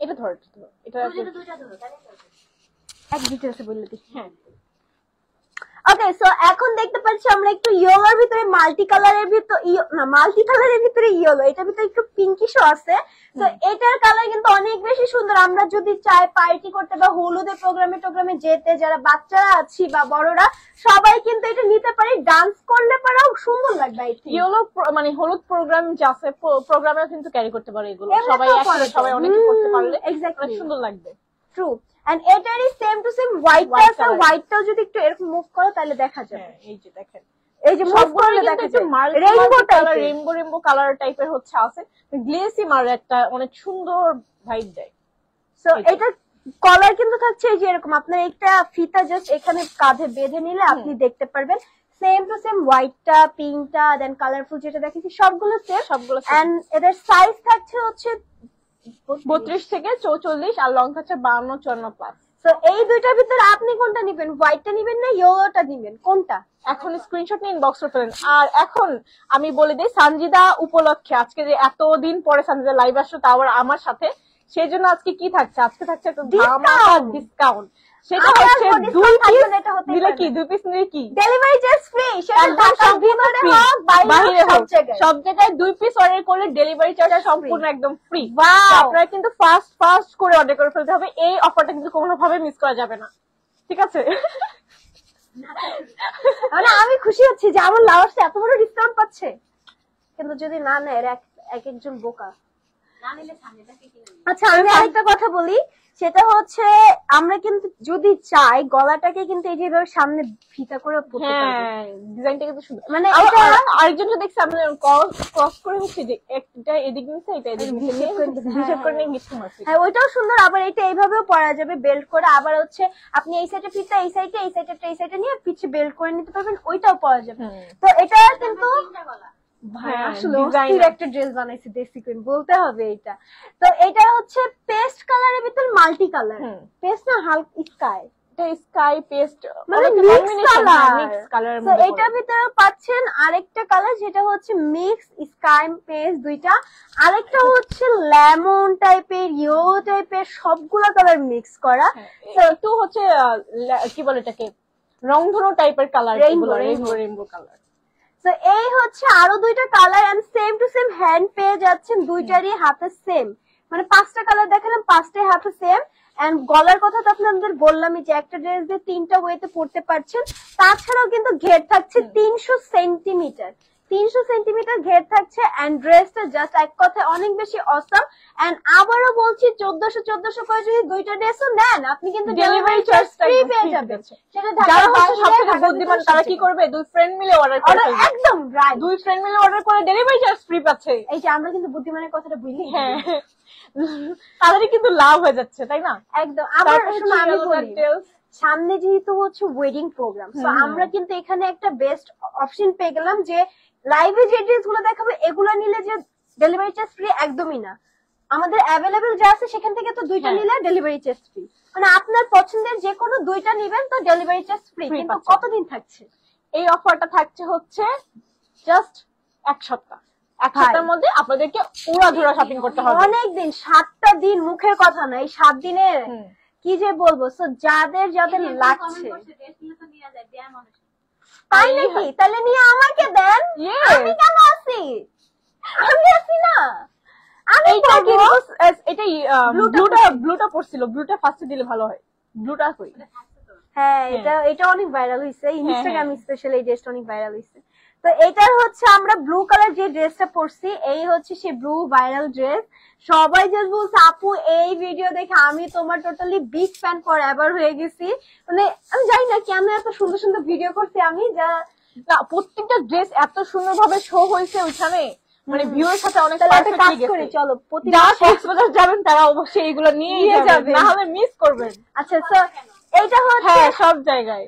এটা ধর, এটা দুইটা ধরো তাহলে এক ডিটেইলসে বলে দিই। হ্যাঁ ওকে, সো এখন দেখতে পাচ্ছি আমরা একটু ইয়েলোর ভিতরে মাল্টি কালারের ভিতরে ইয়েলো, এটার ভিতরে একটু পিঙ্কিশও আছে। তো এটার কালার কিন্তু অনেক বেশি সুন্দর। আমরা যদি চাই পার্টি করতে বা হলুদের প্রোগ্রামে যেতে, যারা বাচ্চারা আছি বা বড়রা সবাই কিন্তু এটা নিতে পারি, ডান্স করলে পারাও সুন্দর লাগবে। ইয়েলো মানে হলুদ প্রোগ্রাম যে আছে, প্রোগ্রামে কিন্তু ক্যারি করতে পারে এগুলো, এমনিতেও সবাই একসাথে পরে। সবাই অনেকে করতে পারলে Exactly. অনেক সুন্দর লাগবে। ট্রু। এন্ড এটারই same to same white White আছে, color. হোয়াইটটাও যদি একটু এরকম মুভ করো তাহলে দেখা যাবে। হ্যাঁ, এই যে দেখেন এই যে মুভ করলে দেখা যাবে রেইনবো টাইপের, রেইনবো কালার টাইপের হচ্ছে আছে, গ্লেসি মার একটা অনেক সুন্দর ভাইব দেয়। সো এটা কলার কিন্তু থাকছে এই যে এরকম, আপনার একটা ফিতা জাস্ট এখানে কাঁধে বেঁধে নিলে আপনি দেখতে পারবেন। সেম টু সেম হোয়াইটটা, পিঙ্কটা, দেন কালারফুল যেটা দেখেছি সবগুলো সেম। সবগুলো এন্ড এদের সাইজ থাকছে হচ্ছে 32 থেকে 44 আর লং থাকছে 52 54 প্লাস। সো এই দুইটার ভিতরে আপনি কোনটা নেবেন? হোয়াইটটা নেবেন না ইয়েলোটা নেবেন? কোনটা? এখন স্ক্রিনশট নিয়ে ইনবক্স করে ফেলেন। আর এখন আমি বলে দিই, সানজিদা উপলক্ষে আজকে যে এতদিন পরে সানজিদা লাইভ আসলো, তা আবার আমার সাথে, সেই জন্য আজকে কি থাকছে? আজকে থাকছে একটা ডিসকাউন্ট। সেটা হচ্ছে 2 পিস দিলে কি, 2 পিস নিলে কি ডেলিভারি চার্জ ফ্রি। সেটা একদম ঢাকার ভিতরে হোক বাইরে হোক সব জায়গায় 2 পিস অর্ডার করলে ডেলিভারি চার্জ সম্পূর্ণ একদম ফ্রি। ওয়াও, আপনারা কিন্তু ফাস্ট করে অর্ডার করে ফেলতে হবে, এই অফারটা কিন্তু কোনোভাবে মিস করা যাবে না, ঠিক আছে? মানে আমি খুশি হচ্ছি যে আমার লাভার্স এত বড় ডিসকাউন্ট পাচ্ছে, কিন্তু যদি না নেয় এক একজন বোকা। না নিলে সামনেটাকে কিনে নিই। আচ্ছা, আমি আরেকটা কথা বলি, সেটা হচ্ছে আমরা কিন্তু যদি চাই গলাটাকে কিন্তু এই যেভাবে সামনে ফিতা করে পরতে পারবো। হ্যাঁ, ডিজাইনটা কিন্তু সুন্দর। মানে এটা এটা আরেকজন দেখছি আমরা ক্রস করে হচ্ছে যে একটা এদিক নিচে এটা এদিক নিচে নিয়ে হিসাব করে নিয়ে গিফট মারছি। হ্যাঁ, ওইটাও সুন্দর। আবার এটা এইভাবেও পরা যাবে বেল্ট করে। আবার হচ্ছে আপনি এই সাইডে ফিতা, এই সাইডে নিয়ে পিছে বেল্ট করে নিতে পারবেন, ওইটাও পরা যাবে। তো এটা কিন্তু তিনটা গলা। ভাই হ্যাঁ, আসলে designer। অস্থির একটা ড্রেস বানাইছে দেশি কুইন, বলতে হবে এটা। তো এটা হচ্ছে পেস্ট কালারের ভিতর মাল্টি কালার, পেস্ট না হালকা স্কাই, এটা স্কাই পেস্ট মানে মিক্স কালারের তো মধ্যে। এটার ভিতরে পাচ্ছেন আরেকটা কালার যেটা হচ্ছে মিক্স স্কাই পেস্ট দুইটা, আরেকটা হচ্ছে লেমন টাইপের, ইয়েলো টাইপের, সবগুলা কালার মিক্স করা। একটু হচ্ছে কি বলে এটাকে, রংধনু টাইপের কালার, রেইনবো কালার। তো এই হচ্ছে আরো দুইটা colour and same to same hand পেয়ে যাচ্ছেন, দুইটারই হাতে সেম, মানে 5টা কালার দেখালাম, 5টাই হাতে সেম। এন্ড গলার কথা তো আপনাদের বললামই যে একটা ড্রেস দিয়ে 3টা ওয়েতে পড়তে পারছেন। তাছাড়াও কিন্তু ঘের থাকছে 300 সেন্টিমিটার, 300 সেন্টিমিটার ঘের থাকছে। এন্ড ড্রেসটা জাস্ট এক কথায় অনেক বেশি অসম। এন্ড আবারও বলছি 1400 করে যদি দুইটা ড্রেসও নেন আপনি কিন্তু ডেলিভারি চার্জ ফ্রি পেয়ে যাবেন। সেটা যারা ঢাকার হচ্ছে সবথেকে বাইরে, বুদ্ধিমান তারা কি করবে, 2 ফ্রেন্ড মিলে অর্ডার করে ফেলবে। একদম রাইট। 2 ফ্রেন্ড মিলে অর্ডার করে ডেলিভারি চার্জ ফ্রি পাচ্ছে। এই যে আমরা কিন্তু বুদ্ধিমানের কথাটা বুঝলি। হ্যাঁ, তাদেরই কিন্তু লাভ হয়ে যাচ্ছে, তাই না? একদম। আবার তারপর শোনো, আমি হচ্ছে বলি yellow সামনে যেহেতু হচ্ছে ওয়েডিং প্রোগ্রাম, তো আমরা কিন্তু এখানে একটা বেস্ট অপশন পেয়ে গেলাম যে লাইভে যে ড্রেস গুলো দেখাবো এগুলো নিলে যে ডেলিভারি চার্জ ফ্রি একদমই না। আমাদের অ্যাভেলেবেল যা আছে সেখান থেকে তো দুইটা নিলে ডেলিভারি চার্জ ফ্রি, মানে আপনার পছন্দের যে কোনো দুইটা নিবেন তো ডেলিভারি চার্জ ফ্রি। কিন্তু পাচ্ছেন। কতদিন থাকছে এই অফারটা? থাকছে হচ্ছে জাস্ট 1 সপ্তাহ। 1 সপ্তাহের মধ্যে আপনাদেরকে উড়াধুরা শপিং করতে হবে। অনেকদিন, 7টা দিন মুখের কথা না, এই 7 দিনে কি যে বলবো। সো যাদের লাগছে তাই নাকি, তাহলে নিয়ে আমাকে দেন, আমি কেন আছি? আমি আছি না, আমি এইটা করবো। কিন্তু এটাই ব্লুটা পড়ছিল, ব্লুটা ফার্স্টে দিলে ভালো হয়। ব্লুটা কই? হ্যাঁ, এটা অনেক ভাইরাল হয়েছে ইনস্টাগ্রাম স্পেশালি, এই ড্রেসটা অনেক ভাইরাল হয়েছে। তো এটার হচ্ছে আমরা ব্লু কালার যে ড্রেসটা পরছি, এই হচ্ছে সেই ব্লু ভাইরাল ড্রেস। সবাই জাস্ট বলছে আপু এই ভিডিও দেখে আমি তোমার totally big fan for ever হয়ে গেছি। মানে আমি জানি না কেন এত সুন্দর সুন্দর ভিডিও করছি আমি, যা না, প্রত্যেকটা ড্রেস এত সুন্দরভাবে শো হয়েছে ওইখানে, মানে ভিউয়ের সাথে অনেক তাহলে একটা কাজ পারফেক্টলি করি, গেছে। চলো যারা কক্সবাজার যাবেন তারা অবশ্যই এগুলো নিয়ে যাবেন, না হলে মিস করবেন। আচ্ছা, তো এইটা হচ্ছে হ্যাঁ, সব জায়গায়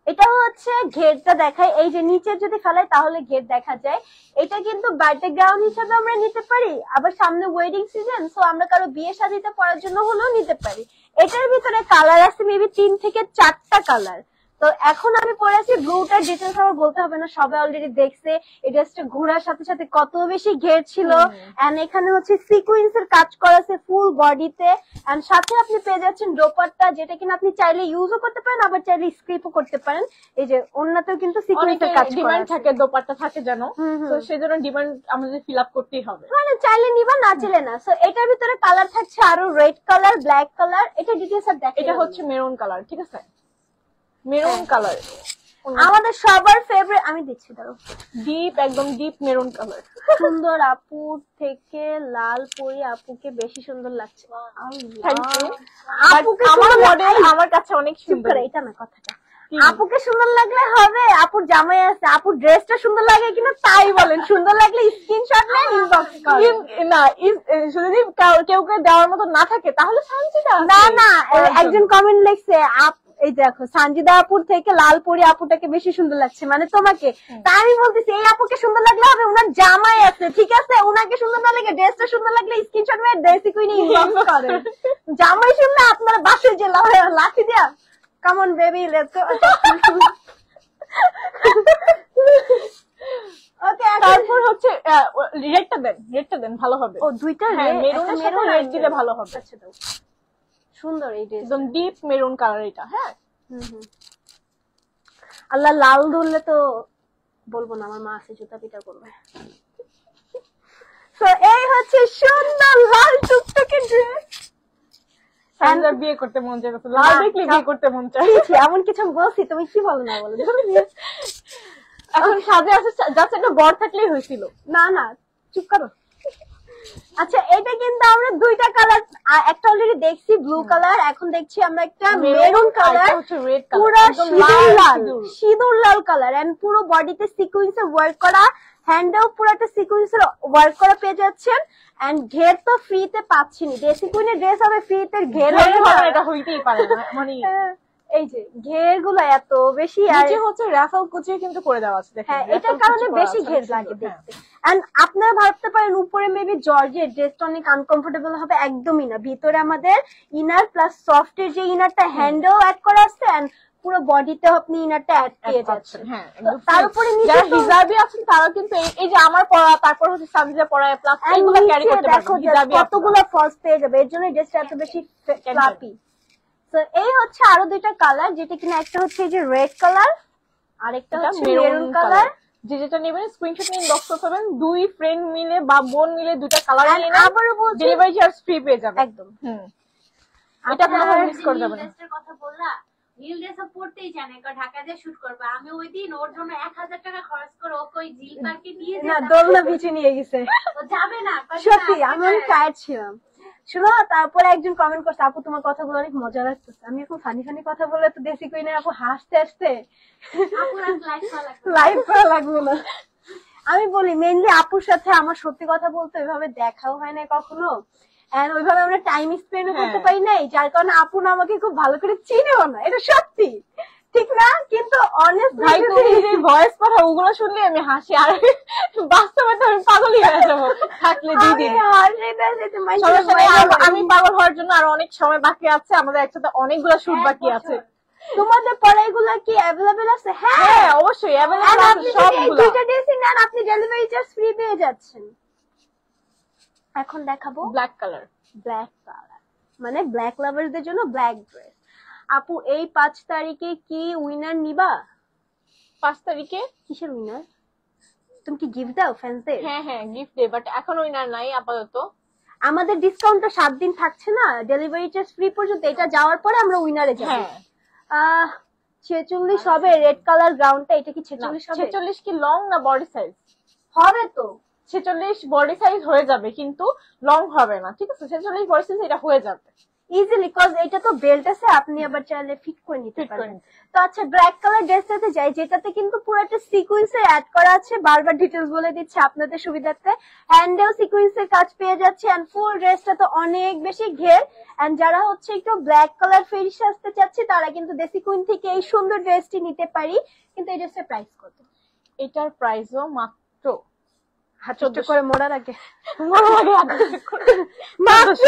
এটা হচ্ছে ঘেরটা দেখায়, এই যে নিচে যদি ফেলাই তাহলে ঘের দেখা যায়। এটা কিন্তু বার্থডে গাউন হিসেবে আমরা নিতে পারি, আবার সামনে ওয়েডিং সিজন, সো আমরা কারো বিয়ে শাদিতে পরার জন্য হলেও নিতে পারি। এটার ভিতরে কালার আছে মেবি 3 থেকে 4টা কালার। তো এখন আমি পরেছি ব্লুটার ডিটেলস আমার বলতে হবে না, সবাই অলরেডি দেখছে। এই ড্রেসটা ঘোরার সাথে সাথে কত বেশি ঘের ছিল, এন্ড এখানে হচ্ছে সিকোয়েন্সের কাজ করা আছে ফুল বডিতে, এন্ড সাথে আপনি পেয়ে যাচ্ছেন দোপাট্টা, যেটা কিনা আপনি চাইলে ইউজও করতে পারেন আবার চাইলে স্ক্রিপও করতে পারেন। এই যে ওন্নাতেও কিন্তু সিকোয়েন্সের কাজ করা ডিমান্ড আছে। থাকে, দোপাট্টা থাকে জানো, তো সেজন্য ডিমান্ড আমাদের ফিল আপ করতেই হবে। মানে চাইলে নিবা না চাইলে না। সো এটার ভিতরে কালার থাকছে আরো রেড কালার, ব্ল্যাক কালার। এটা ডিটেইলস আর দেখেন। এটা হচ্ছে মেরুন কালার, ঠিক আছে, মেরুন কালার আমাদের সবার ফেভারিট। আমি দিচ্ছি দাঁড়াও। ডিপ, একদম ডিপ মেরুন কালার। সুন্দর আপুর থেকে লাল পরি আপুকে বেশি সুন্দর লাগছে। Thank you. আপুকে আমার সুন্দর মডেল আমার কাছে অনেক চুপ সুন্দর। করে, এটা না কথাটা। আপুকে সুন্দর লাগলে হবে, আপুর জামাই আছে, আপুর ড্রেসটা সুন্দর লাগে কিনা তাই বলেন। সুন্দর লাগলে স্ক্রিনশট নেন, ইনবক্স করেন। না যদি কেউ দেওয়ার মতো না থাকে তাহলে সানজিদা না না, একজন কমেন্ট লিখছে এই দেখো সানজিদা আপুর থেকে লাল পরি আপুটাকে বেশি সুন্দর লাগছে, মানে তোমাকে। তাই আমি বলতেছি এই আপুকে সুন্দর লাগলে হবে, ওনার জামাই আছে, ঠিক আছে? ওনাকে সুন্দর না লাগে, ড্রেসটা সুন্দর লাগলে স্ক্রিনশট মেরে ড্রেসি কুইনে ইনবক্স করেন। জামাই শুনলে আপনারা বাসে যে লাঠি দিয়া কামন বেবি লেটস গো। ওকে, তারপর হচ্ছে রেডটা দেন ভালো হবে। ও দুইটা মেরুনের সাথে রেড দিলে ভালো হবে। আচ্ছা দাও। সুন্দর এই ড্রেস, একদম ডিপ মেরুন কালার এটা। হ্যাঁ, আল্লাহ লাল ধরলে তো বলবো না, আমার মা আছে জুতা পিটা করবে। তো এই হচ্ছে সুন্দর লাল টুকটুকে ড্রেস। সানজিদার বিয়ে করতে মন চাইছে, লাল দেখলে বিয়ে করতে মন চায়। এমন কিছু বলছি, তুমি কি বলো না বলো। এখন সাজে আছে যাচ্ছে একটা বর থাকলেই হয়েছিল। না না চুপ করো। আচ্ছা, এটা কিন্তু আমরা দুইটা কালার, একটা অলরেডি দেখছি ব্লু কালার, এখন দেখছি আমরা একটা মেরুন কালার, রেড পুরো কালার, সিঁদুর লাল কালার, এন্ড পুরো বডিতে সিকোয়েন্সে ওয়ার্ক করা, হ্যান্ডেও পুরো একটা সিকোয়েন্সের ওয়ার্ক করা পেয়ে যাচ্ছেন। এন্ড ঘের তো ফ্রিতে পাচ্ছিনি, ড্রেসি কুইনের ড্রেস হবে ফ্রিতে, ঘের এটা হইতেই পারে না। মানে এই যে ঘের গুলো এত বেশি, আর নিচে হচ্ছে রাফেল কুচিয়ে কিন্তু করে দেওয়া আছে, দেখেন। হ্যাঁ, এটার কারণে বেশি ঘের লাগে দেখতে। এন্ড আপনারা ভাবতে পারেন উপরে মেবি জর্জেট ড্রেসটা অনেক আনকমফোর্টেবল হবে, একদমই না। ভিতরে আমাদের ইনার প্লাস সফট এর যে ইনারটা হ্যান্ডেও অ্যাড করা আছে, এন্ড পুরো বডিতে আপনি ইনারটা অ্যাড পেয়ে যাচ্ছেন। হ্যাঁ, তার উপরে যারা হিজাবি আছেন তারা কিন্তু এই যে আমার পরা, তারপর হচ্ছে সানজিদা পরা, প্লাস এইগুলো ক্যারি করতে দেখো পারবেন। হিজাবি কতগুলো ফলস পেয়ে যাবে, এর জন্য ড্রেসটা এত বেশি ফ্লাপি। তো এই হচ্ছে আরো দুইটা কালার, যেটা কিনা একটা হচ্ছে এই যে রেড কালার আর একটা হচ্ছে মেরুন কালার। যেটা নেবেন স্ক্রিনশট নিয়ে ইনবক্স করবেন। দুই ফ্রেন্ড মিলে বা বোন মিলে দুইটা কালার নিয়ে নেন, আবারও বলছি ডেলিভারি চার্জ ফ্রি পেয়ে যাবেন একদম। এটা কোনোভাবে মিস করে যাবেন না। ড্রেসের কথা বললা, নীল ড্রেসও পড়তেই জানে, ঢাকা দিয়ে শুট করবে। আমি ওই দিন ওর জন্য 1000 টাকা খরচ করে ওকে ওই জিল পার্কে নিয়ে না, যেতাম। দোলনা পিছু নিয়ে গেছে। ও যাবে না, সত্যি আমি অনেক টায়ার্ড ছিলাম। শুনো, তারপরে একজন কমেন্ট করছে আপু তোমার কথাগুলো অনেক মজা লাগতেছে। আমি এখন ফানি ফানি কথা বললে তো দেশি কুইনের আপু হাসতে হাসতে লাইভ করা লাগবে না। আমি বলি মেইনলি আপুর সাথে আমার সত্যি কথা বলতে ওইভাবে দেখাও হয় না কখনো, এন্ড ওইভাবে আমরা টাইম স্পেন্ড করতে পারি নাই, যার কারণে আপু না আমাকে খুব ভালো করে চিনেও না। এটা সত্যি, ঠিক না? কিন্তু অনেস্ট ভাই তুমি যে ভয়েস পাঠা ওগুলো শুনলে আমি হাসি, আর বাস্তবে তো আমি পাগলই হয়ে যাবো থাকলে দিদি। আমি পাগল হওয়ার জন্য আর অনেক সময় বাকি আছে, আমাদের একসাথে অনেকগুলো শুট বাকি আছে। তোমাদের পড়াইগুলা কি অ্যাভেলেবেল আছে? হ্যাঁ অবশ্যই অ্যাভেলেবল আছে সবগুলো। দুইটা ড্রেসই নেন, আপনি ডেলিভারি চার্জ ফ্রি পেয়ে যাচ্ছেন। এখন দেখাবো ব্ল্যাক কালার, ব্ল্যাক কালার, মানে ব্ল্যাক লাভারদের জন্য ব্ল্যাক ড্রেস। আপু এই 5 তারিখে কি উইনার নিবা? 5 তারিখে কিসের উইনার? তুমি কি গিফট দাও ফ্যান্সদের? হ্যাঁ গিফট দে, বাট এখন উইনার নাই আপাতত। আমাদের ডিসকাউন্টটা 7 দিন থাকছে না, ডেলিভারি চার্জ ফ্রি পর্যন্ত। এটা যাওয়ার পরে আমরা উইনারে যাব। 46 হবে রেড কালার গ্রাউন্ডটা, এটা কি 46 হবে? 46 কি লং না বডি সাইজ? হবে তো 46 বডি সাইজ হয়ে যাবে, কিন্তু লং হবে না, ঠিক আছে? 46 বডি সাইজ এটা হয়ে যাবে। ইজিলি, কজ এটা তো বেল্ট আছে, আপনি আবার চাইলে ফিট করে নিতে Fit করে পারবেন। নিতে। তো আচ্ছা, ব্ল্যাক কালার ড্রেসটাতে যাই, যেটাতে কিন্তু পুরো একটা সিকোয়েন্সের অ্যাড করা আছে, বারবার ডিটেলস বলে দিচ্ছে আপনাদের সুবিধার্থে। হ্যান্ডেও সিকোয়েন্সের কাজ পেয়ে যাচ্ছে, এন্ড ফুল ড্রেসটা তো অনেক বেশি ঘের। এন্ড যারা হচ্ছে একটু ব্ল্যাক কালার ফেরিশ আসতে চাচ্ছে, তারা কিন্তু দেশি কুইন থেকে এই সুন্দর ড্রেসটি নিতে পারি। কিন্তু এই ড্রেসটার প্রাইস কত? এটার প্রাইসও মাত্র হাতটা করে মোড়ার আগে মনে লাগে মাত্র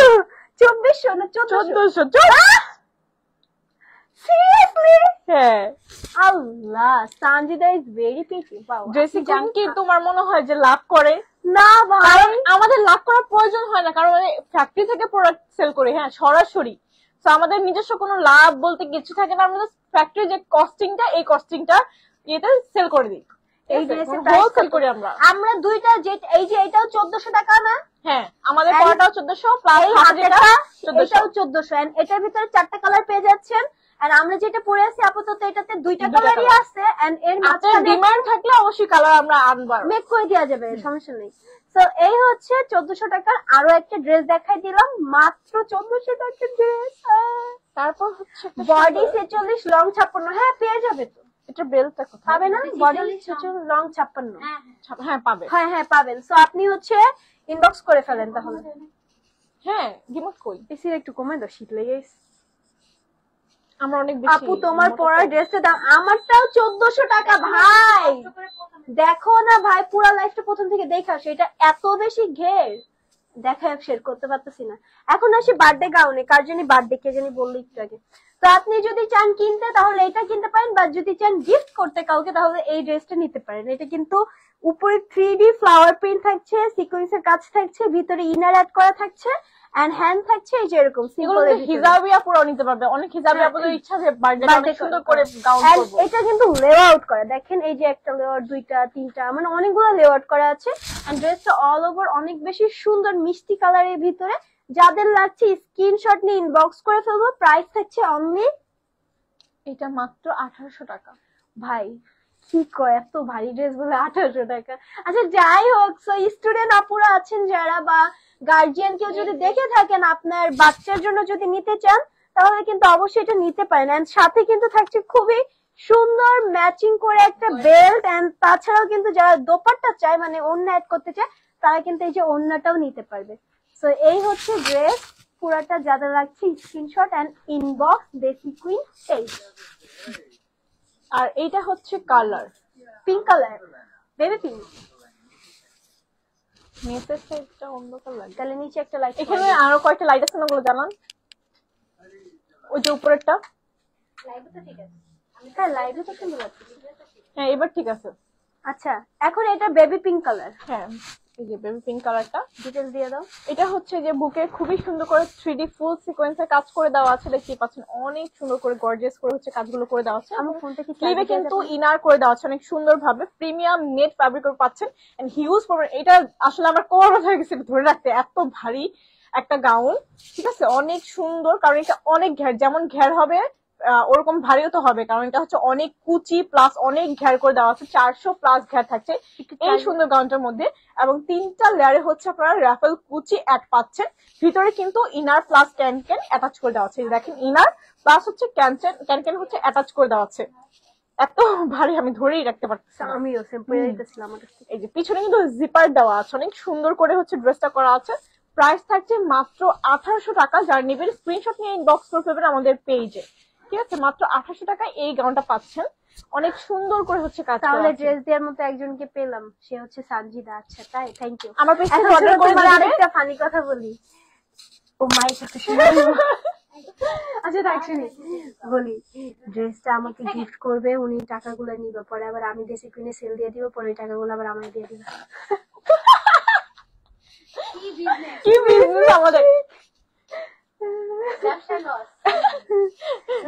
2400 না 1400? 1400। সিরিয়াসলি? হ্যাঁ, আল্লাহ, Sanjida is very pretty. Dressing কি তোমার মনে হয় যে লাভ করে? না ভাই, কারণ আমাদের লাভ করার প্রয়োজন হয় না, কারণ ফ্যাক্টরি থেকে প্রোডাক্ট সেল করি, হ্যাঁ সরাসরি। তো আমাদের নিজস্ব কোনো লাভ বলতে কিছু থাকে না, আমাদের ফ্যাক্টরি যে কস্টিংটা, এই কস্টিংটা এটা সেল করে দিই। এই ড্রেসের হোলসেল করি আমরা। আমরা দুইটা, যে এই যে এটাও 1400 টাকা না? হ্যাঁ, আমাদের And পড়াটাও 1400 প্লাস এই হাতেটা হাতেটা 1400। এটাও 1400, এন্ড এটার ভিতরে 4টা কালার পেয়ে যাচ্ছেন। আর আমরা যেটা পরে আছি আপাতত এটাতে 2টা দুইটা কালারই colour। আছে, এন্ড এর আপনার মাঝখানে ডিমান্ড থাকলে অবশ্যই কালার আমরা আনবার। মেক করে দেওয়া যাবে, সমস্যা নেই। তো এই হচ্ছে 1400 টাকার আরো একটা ড্রেস দেখাই দিলাম, মাত্র 1400 টাকার ড্রেস। তারপর হচ্ছে বডি 46, লং 56। হ্যাঁ পেয়ে যাবে তো, এটা বেলটা কোথায়? পাবে না? Body body 46, 46, long 56। হ্যাঁ হ্যাঁ পাবে। হ্যাঁ হ্যাঁ পাবেন। সো আপনি হচ্ছে ইনবক্স করে ফেলেন তাহলে। হ্যাঁ, রিমোট কই? এসি একটু কমে দাও, শীত লেগে গেছে। আমরা অনেক বেশি। আপু তোমার পরার ড্রেসের দাম আমারটাও 1400 টাকা ভাই। দেখো না ভাই, পুরো লাইফটা প্রথম থেকে দেখা, সেটা এত বেশি ঘের দেখা শেয়ার করতে পারতেছি না। এখন আসি বার্থডে গাউনে, কার জানি বার্থডে কে জানি বললো একটু আগে। তো আপনি যদি চান কিনতে তাহলে এটা কিনতে পারেন, বা যদি চান গিফট করতে কাউকে তাহলে এই ড্রেসটা নিতে পারেন। এটা কিন্তু উপরে 3D ফ্লাওয়ার প্রিন্ট থাকছে, সিকোয়েন্সের কাজ থাকছে, ভিতরে ইনার অ্যাড করা থাকছে, এন্ড হ্যান্ড থাকছে এই যে এরকম এগুলো সিম্পল। হিজাবিয়া পুরো নিতে পারবে। অনেক হিজাবিয়া পুরো ইচ্ছা যে বার্থডে অনেক সুন্দর করে গাউন করব। এটা কিন্তু লেআউট করা, দেখেন এই যে একটা লেআউট, দুইটা, তিনটা, মানে অনেকগুলো লেআউট করা আছে। এন্ড ড্রেসটা অল ওভার অনেক বেশি সুন্দর মিষ্টি কালারের ভিতরে। যাদের লাগছে স্ক্রিনশট নিয়ে ইনবক্স করে ফেলবো। প্রাইস থাকছে অনলি, এটা মাত্র 1800 টাকা। ভাই কি কয়, এত ভারী ড্রেস বলে 1800 টাকা। আচ্ছা যাই হোক, সো স্টুডেন্ট আপুরা আছেন যারা, বা গার্জিয়ান কেউ যদি দেখে থাকেন আপনার বাচ্চার জন্য যদি নিতে চান, তাহলে কিন্তু অবশ্যই এটা নিতে পারেন। এন্ড সাথে কিন্তু থাকছে খুবই সুন্দর ম্যাচিং করে একটা বেল্ট, এন্ড তাছাড়াও কিন্তু যারা দোপাট্টা চায়, মানে ওড়না অ্যাড করতে চায়, তারা কিন্তু এই যে ওড়নাটাও নিতে পারবে। সো এই হচ্ছে ড্রেস পুরাটা, যাদের লাগছে স্ক্রিনশট এন্ড ইনবক্স দেশি কুইন পেজ। আর এইটা হচ্ছে colour pink colour, baby pink. নিচের সাইডটা অন্য কালার। তাহলে নিচে একটা লাইট, এখানে আরো কয়টা লাইট আছে না, ওগুলো জানান। ওই যে উপরেরটা। লাইভে তো ঠিক আছে। হ্যাঁ লাইভে তো সুন্দর লাগছে। হ্যাঁ এবার ঠিক আছে। আচ্ছা এখন এটা বেবি পিঙ্ক কালার, হ্যাঁ এই যে বেবি পিঙ্ক কালারটা। ডিটেলস দিয়ে দাও। এটা হচ্ছে যে বুকে খুবই সুন্দর করে 3D ফুল সিকোয়েন্সের কাজ করে দেওয়া আছে, দেখতেই পাচ্ছেন অনেক সুন্দর করে গর্জিয়াস করে হচ্ছে কাজগুলো করে দেওয়া আছে। আমার ফোনটা কি স্লিভে কিন্তু ইনার করে দেওয়া আছে অনেক সুন্দর ভাবে, প্রিমিয়াম নেট ফ্যাব্রিক পাচ্ছেন এন্ড হিউজ পরিমাণ। এটা আসলে আমার কোমর ব্যথা হয়ে গেছে ধরে রাখতে, এত ভারী একটা গাউন। ঠিক আছে, অনেক সুন্দর, কারণ এটা অনেক ঘের, যেমন ঘের হবে ওরকম ভারীও তো হবে, কারণ এটা হচ্ছে অনেক কুচি প্লাস অনেক ঘের করে দেওয়া আছে, 400 প্লাস ঘের থাকছে এই সুন্দর গাউনটার মধ্যে। এবং 3টা লেয়ারে হচ্ছে আপনারা রাফেল কুচি অ্যাড পাচ্ছেন। ভিতরে কিন্তু inner plus can can attach করে দেওয়া আছে, দেখেন ইনার প্লাস হচ্ছে ক্যান ক্যান হচ্ছে অ্যাটাচ করে দেওয়া আছে। এত ভারী আমি ধরেই রাখতে পারতেছি না। আমিও সিম্পল দিতেছিলাম আমার কাছে। এই যে পিছনে কিন্তু জিপার দেওয়া আছে, অনেক সুন্দর করে হচ্ছে ড্রেসটা করা আছে। প্রাইস থাকছে মাত্র 1800 টাকা। যারা নেবেন স্ক্রিনশট নিয়ে ইনবক্স করে ফেলবেন আমাদের পেজে। ঠিক আছে, মাত্র 1800 টাকায় এই গাউনটা পাচ্ছেন, অনেক সুন্দর করে হচ্ছে কাজ করা তাহলে আছে। ড্রেস দেওয়ার মতো একজনকে পেলাম, সে হচ্ছে সানজিদা। আচ্ছা তাই, থ্যাংক ইউ। আমার পেজ থেকে এখন অর্ডার করে তোমার দিবে। আরেকটা ফানি কথা বলি, ও মায়ের সাথে শুনে আচ্ছা থাক শুনি বলি। ড্রেসটা আমাকে গিফট করবে, উনি টাকাগুলো নিবে, পরে আবার আমি দেশি কিনে সেল দিয়ে দিব, পরে ওই টাকাগুলো আবার আমাকে দিয়ে দিবে। কি বিজনেস, কি বিজনেস আমাদের। ব্যবসা লস।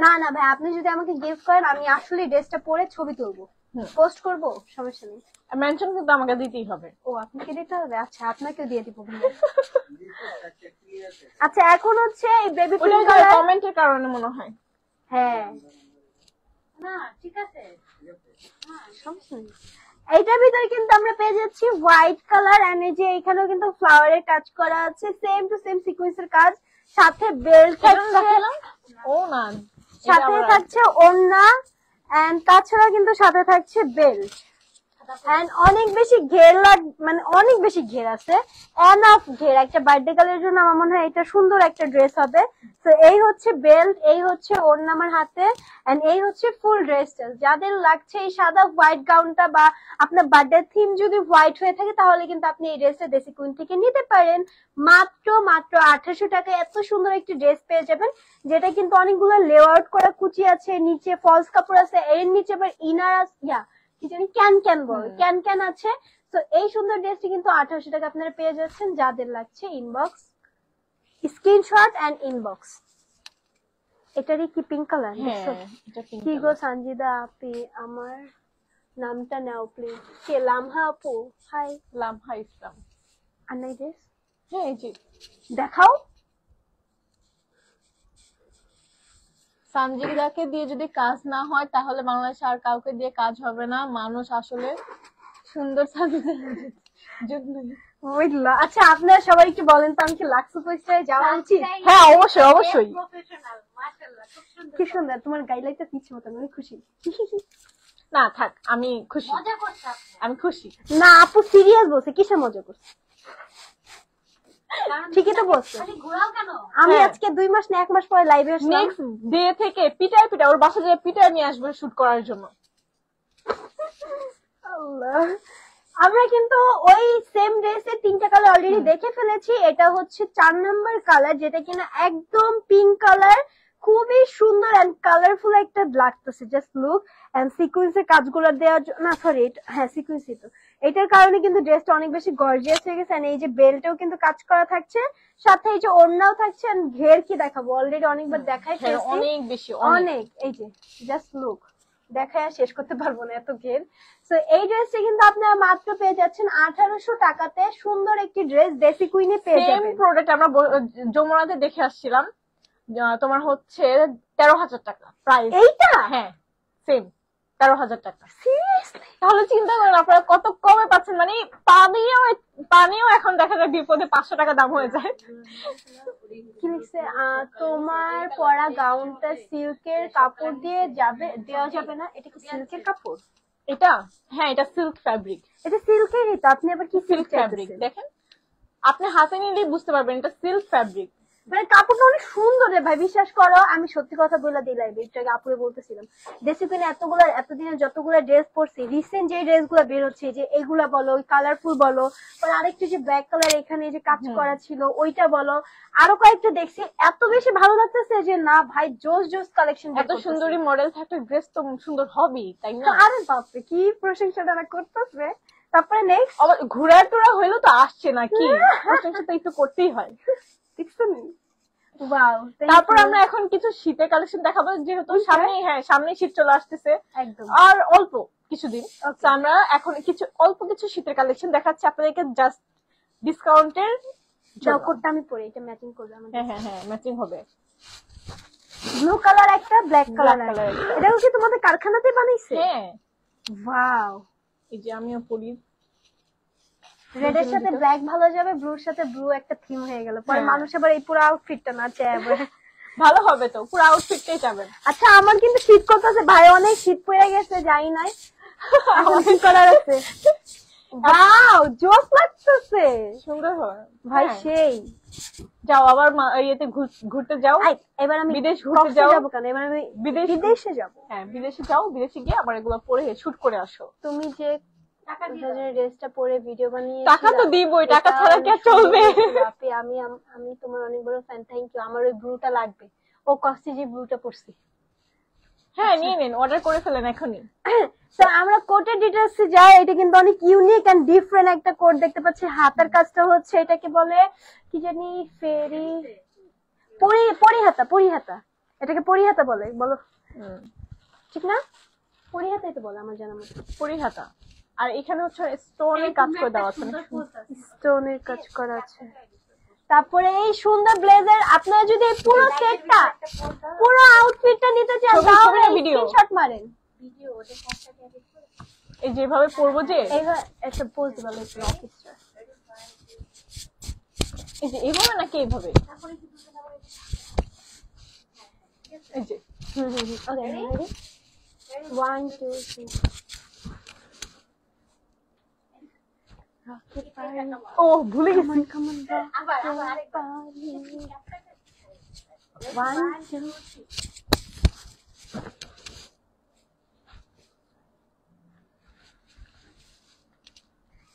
না না ভাই, আপনি যদি আমাকে গিফট করেন, আমি আসলে ড্রেসটা পরে ছবি তুলবো, পোস্ট করব, সমস্যা নেই। মেনশন কিন্তু আমাকে দিতেই হবে। ও আপনাকে দিতে হবে? আচ্ছা আপনাকেও দিয়ে দিব। আচ্ছা এখন হচ্ছে এই বেবি পিঙ্ক ওটা কালার, কমেন্টের কারণে মনে হয়। হ্যাঁ না ঠিক আছে, সমস্যা নেই। এইটার ভিতরে কিন্তু আমরা পেয়ে যাচ্ছি হোয়াইট কালার, এন্ড এই যে এখানেও কিন্তু ফ্লাওয়ারের কাজ করা আছে, সেম টু সেম সিকোয়েন্সের কাজ। সাথে বেল্ট থাকছে, দেখালাম ও না, সাথে থাকছে ওড়না, এন্ড তাছাড়া কিন্তু সাথে থাকছে বেল্ট, এন্ড অনেক বেশি ঘের মানে অনেক বেশি ঘের আছে, এনাফ ঘের একটা বার্থডে গার্লের জন্য। আমার মনে হয় এটা সুন্দর একটা ড্রেস হবে। তো এই হচ্ছে বেল্ট, এই হচ্ছে ওড়না আমার হাতে, এন্ড এই হচ্ছে ফুল ড্রেসটা। যাদের লাগছে এই সাদা হোয়াইট গাউনটা বা আপনার বার্থডে থিম যদি হোয়াইট হয়ে থাকে তাহলে কিন্তু আপনি এই ড্রেসটা দেশি কুইন থেকে নিতে পারেন। মাত্র 2800 টাকায় এত সুন্দর একটি ড্রেস পেয়ে যাবেন, যেটা কিন্তু অনেকগুলো লেআউট করা কুচি আছে, নিচে ফলস কাপড় আছে, এর নিচে আবার ইনার আছে, কি জানি ক্যান বলে, ক্যান আছে। তো এই সুন্দর ড্রেসটি কিন্তু 2800 টাকা আপনারা পেয়ে যাচ্ছেন। যাদের লাগছে ইনবক্স, স্ক্রিনশট এন্ড ইনবক্স। এটারই কি পিঙ্ক কালার? কি গো সঞ্জিদা আপি, আমার নামটা নাও প্লিজ। কে? লামহা আপু। হাই লামহা ইসলাম। আর নাই ড্রেস? হ্যাঁ এই যে দেখাও। সানজিদাকে দিয়ে যদি কাজ না হয় তাহলে বাংলাদেশে আর কাউকে দিয়ে কাজ হবে না। মানুষ আসলে সুন্দর সানজিদার জন্যই। আচ্ছা আপনারা সবাই একটু বলেন তো, আমি কি লাক্সো পরিচয় যাওয়া উচিত? হ্যাঁ অবশ্যই অবশ্যই। প্রফেশনাল, মাশাআল্লাহ, খুব সুন্দর। কি সুন্দর তোমার গাইডলাইনটা দিচ্ছি মতো, আমি খুশি। না থাক, আমি খুশি, মজা করছ আপনি। আমি খুশি। না আপু সিরিয়াস বলছে, কিসের মজা করছে? কারণ ঠিকই তো বলছো। খালি ঘোরাও কেন? আমি হ্যাঁ। আজকে 2 মাস না 1 মাস পরে লাইভে আসলাম। নেক্সট ডে থেকে পিটায় ওর বাসা যেয়ে পিটায় নিয়ে আসবে শুট করার জন্য। আল্লাহ। আমরা কিন্তু ওই সেম ড্রেসে 3টা কালার অলরেডি দেখে ফেলেছি। এটা হচ্ছে 4 নাম্বার কালার, যেটা কিনা একদম পিঙ্ক কালার, খুবই সুন্দর এন্ড কালারফুল একটা লাগতেছে। জাস্ট লুক এন্ড সিকোয়েন্সের কাজগুলো দেওয়ার জন্য, না সরি হ্যাঁ সিকোয়েন্সই তো, এটার কারণে কিন্তু ড্রেসটা অনেক বেশি গর্জিয়াস হয়ে গেছে। এই যে বেল্টেও কিন্তু কাজ করা থাকছে, সাথে এই যে ওড়নাও থাকছে। এন্ড ঘের কি দেখাবো, অলরেডি অনেকবার দেখাই হ্যাঁ, ফেলেছি, অনেক বেশি অনেক। এই যে জাস্ট লুক, দেখায় আর শেষ করতে পারবো না এত ঘের। সো এই ড্রেসটা কিন্তু আপনারা মাত্র পেয়ে যাচ্ছেন 1800 টাকাতে। সুন্দর একটি ড্রেস দেশি কুইনে পেয়ে সেম যাবেন। প্রোডাক্ট আমরা যমুনাতে দেখে আসছিলাম, তোমার হচ্ছে 13,000 টাকা প্রাইস। এইটা হ্যাঁ সেম 13,000 টাকা। সিরিয়াসলি? তাহলে চিন্তা করেন আপনারা কত কমে পাচ্ছেন। মানে পানিও এখন দেখা যায় বিপদে 500 টাকা দাম হয়ে যায়। কি লিখছে? তোমার পরা গাউনটা সিল্কের কাপড় দিয়ে দেওয়া যাবে না? এটা কি সিল্কের কাপড়? এটা হ্যাঁ, এটা সিল্ক ফ্যাব্রিক। এটা সিল্কেরই তো, আপনি আবার কি সিল্ক সিল্ক ফ্যাব্রিক দেখেন, আপনি হাতে নিলেই বুঝতে পারবেন এটা সিল্ক ফ্যাব্রিক। মানে কাপড়টা অনেক সুন্দর রে ভাই, বিশ্বাস করো। আমি সত্যি কথা বলে দিলাই, একটু আগে আপুরে বলতেছিলাম, দেশি কিনে এতদিনে যতগুলো ড্রেস পরছি, রিসেন্ট যে ড্রেস গুলো বের হচ্ছে, যে এগুলা বলো, ওই কালারফুল বলো, আর আরেকটা যে ব্ল্যাক কালার এখানে যে কাজ করা ছিল ওইটা বলো, আরো কয়েকটা দেখছি, এত বেশি ভালো লাগতেছে যে না ভাই জোস কালেকশন। এত সুন্দরী মডেল থাকতে ড্রেস তো সুন্দর হবেই, তাই না? আরে বাপরে কি প্রশংসা তারা করতেছে। তারপরে নেক্সট ঘোরা টোরা হইলো তো আসছে নাকি, প্রশংসা তো একটু করতেই হয়। দেখছেন? ওয়াও। তারপর আমরা এখন কিছু শীতের কালেকশন দেখাবো, যেহেতু সামনে শীত চলে আসতেছে একদম আর অল্প কিছুদিন। তো আমরা এখন অল্প কিছু শীতের কালেকশন দেখাচ্ছি আপনাদেরকে, জাস্ট ডিসকাউন্টের। কোটটা আমি পরে, এটা ম্যাচিং করবে আমাদের। হ্যাঁ ম্যাচিং হবে। ব্লু কালার একটা, ব্ল্যাক কালার Black color একটা। এটা কি তোমাদের কারখানাতে বানাইছে? হ্যাঁ ওয়াও। এই যে আমিও পরি। রেড এর সাথে ব্ল্যাক ভালো যাবে, ব্লুর সাথে ব্লু একটা থিম হয়ে গেল, পরে মানুষ আবার এই পুরো আউটফিটটা না চায়। ভালো হবে তো, পুরো আউটফিটটাই যাবেন। আচ্ছা আমার কিন্তু শীত করতেছে ভাই, অনেক শীত পড়ে গেছে, যাই নাই কি করার আছে। ওয়াও জোস লাগতেছে, সুন্দর হয় ভাই সেই। যাও আবার ইয়েতে ঘুরতে যাও। এবার আমি বিদেশ ঘুরতে যাও। যাবো কেন, এবার আমি বিদেশে যাবো। হ্যাঁ বিদেশে যাও, বিদেশে গিয়ে আবার এগুলো পরে শুট করে আসো। তুমি যে ড্রেসটা পরে ভিডিও বানিয়ে টাকা তো দিবই, টাকা ছাড়া কি চলবে? আমি তোমার অনেক বড় ফ্যান, থ্যাংক ইউ। আমার ওই ব্লুটা লাগবে, ও কষ্টে যে ব্লুটা পরছি। হ্যাঁ নিয়ে নিন, অর্ডার করে ফেলেন এখনই। তো আমরা কোটের ডিটেইলসে যাই। এটা কিন্তু অনেক ইউনিক এন্ড ডিফারেন্ট একটা কোট দেখতে পাচ্ছি। হাতার কাজটা হচ্ছে, এটাকে বলে কি জানি, পরিহাতা। এটাকে পরিহাতা বলে, বলো ঠিক না? পরিহাতাই তো বলে আমার জানা মতে। পরিহাতা। আর এখানে হচ্ছে স্টোনের কাজ করে দেওয়া আছে, স্টোনের কাজ করা আছে। তারপরে এই সুন্দর ব্লেজার। আপনারা যদি এই পুরো সেটটা, পুরো আউটফিটটা নিতে চান তাহলে স্ক্রিনশট মারেন। এই যেভাবে পরবো, যে এইভাবে একটা পোজ দিবেন অফিসটা। এই যে এইভাবে নাকি এইভাবে? এই যে ওকে রেডি 1 2 3 রকেট পারি ও ভুলে গেছি কামন আবার আরেকবার 1 2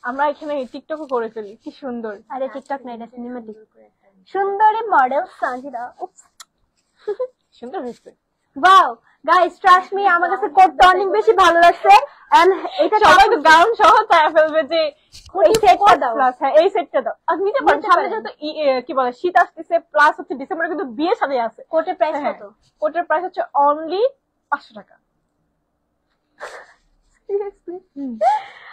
আমরা এখানে টিকটকও করে ফেলি কি সুন্দর আরে টিকটক না এটা সিনেমাটিক সুন্দরী মডেল সঞ্জিদা সুন্দর হয়েছে ওয়াও গাইস ট্রাস্ট মি আমার কাছে কোটটা অনেক বেশি ভালো লাগছে এন্ড এটা সবাই তো গাউন সহ তাই ফেলবে যে এই সেটটা দাও প্লাস হ্যাঁ এই সেটটা দাও আর নিতে পারেন নিতে সামনে পারেন। যেহেতু কি বলে শীত আসতেছে প্লাস হচ্ছে ডিসেম্বরে কিন্তু বিয়ে সাথে আছে কোটের প্রাইস হ্যাঁ, কত কোটের প্রাইস হচ্ছে অনলি 500 টাকা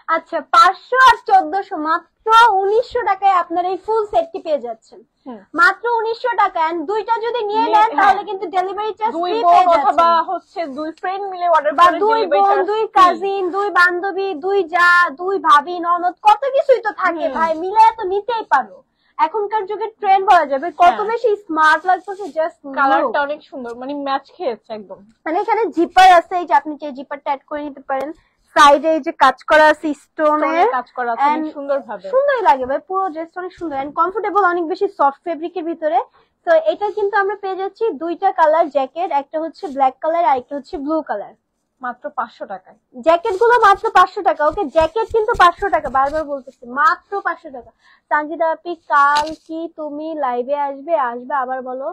আচ্ছা 500 আর 1400 মাত্র 1900 টাকায় আপনারা এই ফুল সেটটি পেয়ে যাচ্ছেন হুম। মাত্র 1900 টাকা এন্ড দুইটা যদি নিয়ে নিয়ে- নেন তাহলে হ্যাঁ। কিন্তু ডেলিভারি চার্জ দুই ফ্রি বোন পেয়ে অথবা যাচ্ছেন হচ্ছে দুই ফ্রেন্ড মিলে অর্ডার বা করে দুই বোন দুই কাজিন দুই বান্ধবী দুই যা দুই ভাবি ননদ কত কিছুই তো থাকে হুম। ভাই মিলে তো নিতেই পারো এখনকার যুগের ট্রেন্ড বলা যাবে কত হ্যাঁ। বেশি স্মার্ট লাগতেছে জাস্ট কালারটা অনেক সুন্দর মানে ম্যাচ খেয়েছে একদম মানে এখানে জিপার আছে এই যে আপনি যে জিপারটা অ্যাড করে নিতে পারেন সাইডে এই যে কাজ করা আছে স্টোনে স্টোনের কাজ করা আছে অনেক and সুন্দর ভাবে সুন্দরই লাগে ভাই পুরো ড্রেসটা অনেক সুন্দর এন্ড কমফোর্টেবল অনেক বেশি সফট ফেব্রিকের ভিতরে তো এটা কিন্তু আমরা পেয়ে যাচ্ছি দুইটা কালার জ্যাকেট একটা হচ্ছে ব্ল্যাক কালার আর একটা হচ্ছে ব্লু কালার মাত্র 500 টাকায় জ্যাকেট গুলো মাত্র 500 টাকা ওকে জ্যাকেট কিন্তু 500 টাকা বারবার বলতেছি মাত্র 500 টাকা সঞ্জিদা আপনি কাল কি তুমি লাইভে আসবে আবার বলো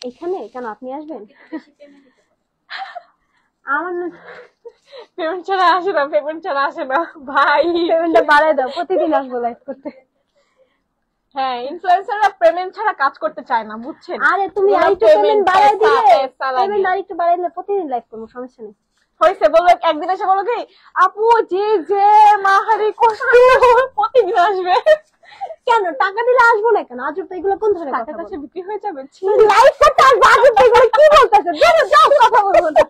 এখানে কেন আপনি আসবেন আমার পেমেন্ট ছাড়া আসে না ভাই পেমেন্টটা বাড়ায় দাও প্রতিদিন আসবো লাইভ করতে হ্যাঁ ইনফ্লুয়েন্সাররা পেমেন্ট ছাড়া কাজ করতে চায় না বুঝছেন আরে তুমি ওরা আরেকটু payment পেমেন্ট বাড়ায় পয়সা, দিলে পয়সা লাগে। পেমেন্ট আরেকটু বাড়ায় দিলে প্রতিদিন লাইভ করবো সমস্যা নেই হয়েছে বলবো একদিন এসে বলো কি আপু যে মাহারি কষ্ট প্রতিদিন আসবে কেন টাকা দিলে আসবো না কেন আজব তো এগুলো কোন ধরনের টাকার কথা কাছে বিক্রি হয়ে যাবে লাইভ করতে আসবো আজব তো এগুলো কি বলতেছে বেরো যাও কথা বলবো না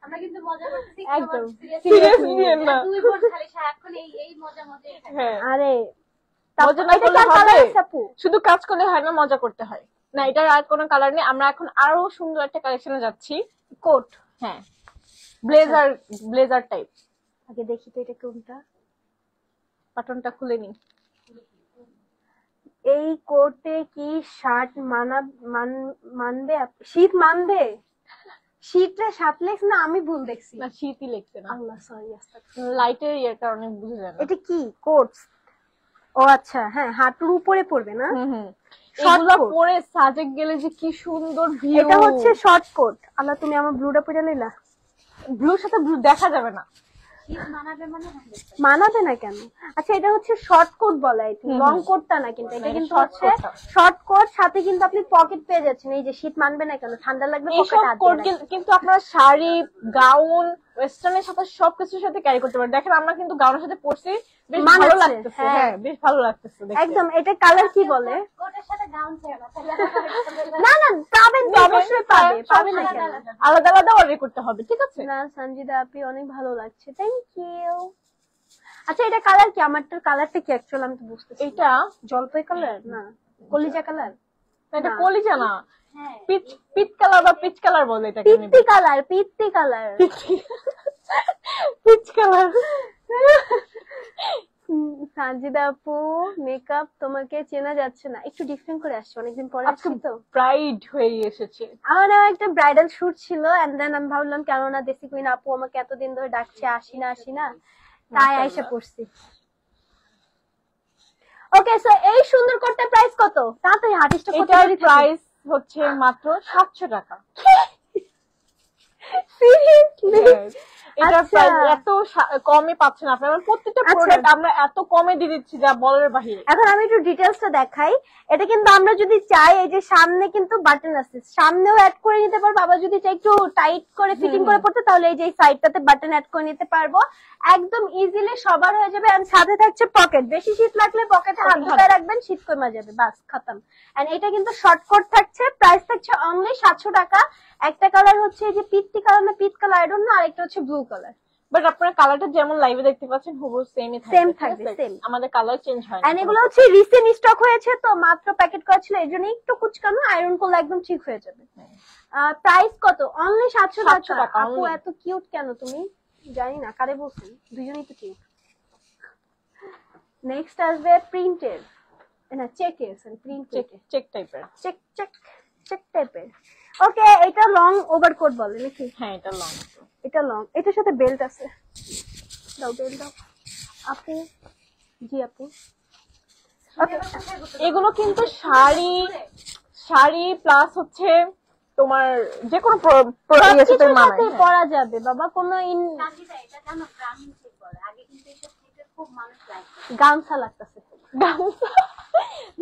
আমরা কিন্তু মজা করতেছি একদম। সিরিয়াস নিয়েন না দুই বোন খালি সারাক্ষণ এই মজা মজাই থাকে হ্যাঁ আরে মজা না এটা করলে কি আর হবে? colour আছে আপু? শুধু কাজ করলে হয় না মজা করতে হয় না এটার আর কোনো কালার নেই আমরা এখন আরো সুন্দর একটা কালেকশনে যাচ্ছি কোট হ্যাঁ ব্লেজার টাইপ আগে দেখি তো এটা কোনটা বাটনটা খুলে নি এই কোটে কি শার্ট মানবে শীত মানবে শীতটা সাতলেক্স না আমি ভুল দেখছি না শীতই লেগছে না আল্লাহ সরি লাইটের ইয়ের কারণে বুঝে যায় না এটা কি কোট ও আচ্ছা হ্যাঁ হাঁটুর উপরে পড়বে না হুম Short এগুলো coat। পরে সাজেক গেলে যে কি সুন্দর ভিউ এটা হচ্ছে শর্ট কোট আল্লাহ তুমি আমার ব্লুটা পরে নিলা ব্লুর সাথে ব্লু দেখা যাবে না শীত মানাবে মানে মানাবে না কেন আচ্ছা এটা হচ্ছে শর্ট কোট বলা হয় লং কোটটা না কিন্তু এটা এটা কিন্তু short হচ্ছে coat টা। শর্ট কোট সাথে কিন্তু আপনি পকেট পেয়ে যাচ্ছেন এই যে শীত মানবে না কেন ঠান্ডা লাগবে এইসব পকেটে হাত কোট দিয়ে রাখবেন। কিন্তু আপনারা শাড়ি গাউন ওয়েস্টার্নের সাথে সবকিছুর সাথে ক্যারি করতে পারেন দেখেন আমরা কিন্তু গাউনের সাথে পরছি বেশ ভালো মানাচ্ছে, লাগতেছে হ্যাঁ। হ্যাঁ বেশ ভালো লাগতেছে দেখতে একদম এটা কালার কি বলে কোটের সাথে গাউন ছিল না তাহলে না না পাবেন তো অবশ্যই পাবে পাবে না কেন আলাদা আলাদা অর্ডার করতে হবে ঠিক আছে না সঞ্জিদা আপনি অনেক ভালো লাগছে থ্যাংক ইউ আচ্ছা এটা কালার কি আমারটার কালারটা কি অ্যাকচুয়ালি আমি তো বুঝতেছি না। এটা জলপাই কালার না কলিজা কালার এটা না। কলিজা না হ্যাঁ পিচ কালার বা পিচ কালার বলে এটাকে পিত্তি কালার পিত্তি কালার পিচ কালার সাজিদা আপু মেকআপ তোমাকে চেনা যাচ্ছে না একটু ডিফারেন্ট করে আসছে অনেকদিন পরে আজকে আসছি তো ব্রাইড হয়ে এসেছে আমার নাম একটা ব্রাইডাল শুট ছিল এন্ড দেন আমি ভাবলাম কেননা দেশি কুইন আপু আমাকে এতদিন ধরে ডাকছে আসি না তাই আইসা পড়ছি ওকে সো এই সুন্দর কোটটা প্রাইস কত তাড়াতাড়ি হাটিসটা কত এটার প্রাইস হচ্ছে মাত্র 700 টাকা সিরিয়াসলি এটার আচ্ছা। প্রাইস এত কমে পাচ্ছেন আপনারা প্রত্যেকটা আচ্ছা। প্রোডাক্ট আমরা এত কমে দিয়ে দিচ্ছি যা বলার বাহিরে এখন আমি একটু ডিটেইলসটা দেখাই এটা কিন্তু আমরা যদি চাই এই যে সামনে কিন্তু বাটন আছে সামনেও অ্যাড করে নিতে পারবো আবার যদি চাই একটু টাইট করে ফিটিং করে পড়তে তাহলে এই যে এই সাইডটাতে বাটন অ্যাড করে নিতে পারবো একদম ইজিলি সবার হয়ে যাবে এন্ড সাথে থাকছে পকেট বেশি শীত লাগলে পকেটে হাত ঢুকায় রাখবেন শীত কমে যাবে বাস খতম এন্ড এটা কিন্তু শর্টকাট থাকছে প্রাইস থাকছে অনলি 700 টাকা একটা কালার হচ্ছে এই যে পিত্তি কালার না পিট কালার আই ডোন্ট নো আরেকটা হচ্ছে ব্লু কালার বাট আপনারা কালারটা যেমন লাইভে দেখতে পাচ্ছেন হুবহু সেমই থাকবে। Same ঠিক থাকবে, আছে? same. আমাদের কালার চেঞ্জ হয় না। এন্ড এগুলো হচ্ছে রিসেন্ট স্টক হয়েছে, তো মাত্র প্যাকেট করা ছিল, এই জন্য একটু কুচকানো, আয়রন করলে একদম ঠিক হয়ে যাবে। প্রাইস কত? অনলি 700 700 টাকা। টাকা, আপু only। এত কিউট কেন তুমি? জানি না কারে বলছেন, দুজনেই তো কিউট। নেক্সট আসবে প্রিন্টের, না চেকের, সরি প্রিন্ট চেক টাইপের। চেক চেক চেক টাইপের। ওকে, এটা লং ওভারকোট বলে নাকি? হ্যাঁ, এটা লং। এটা লং, এটার সাথে বেল্ট আছে। দাও বেল্ট দাও আপু। জি আপু। ওকে, এগুলো কিন্তু শাড়ি প্লাস হচ্ছে তোমার যে কোনো প্রোডাক্টের সাথে মানায়। সাথে পরা যাবে বাবা, কোনো সাজিদা, এটা জানো গ্রামীণ চেক বলে, আগে কিন্তু এইসব চেকের খুব মানুষ লাগতো। গামছা লাগতেছে।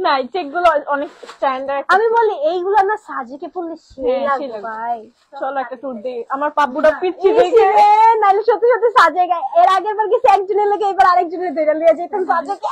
না, চেক গুলো অনেক স্ট্যান্ডার্ড। আমি বলি এইগুলো না সাজিকে পরলে সেই হ্যাঁ, সেই লাগবে লাগবে। ভাই। চলো একটা ট্যুর দিই। আমার পাব্বুটা পিচ্ছি ইস দেখে। রে, নাহলে সত্যি সত্যি সাজে গায়ে। এর আগের বার গেছে একজনের লেগে, এবার আরেকজনের ধরে লিয়ে যেতাম সাজেকে।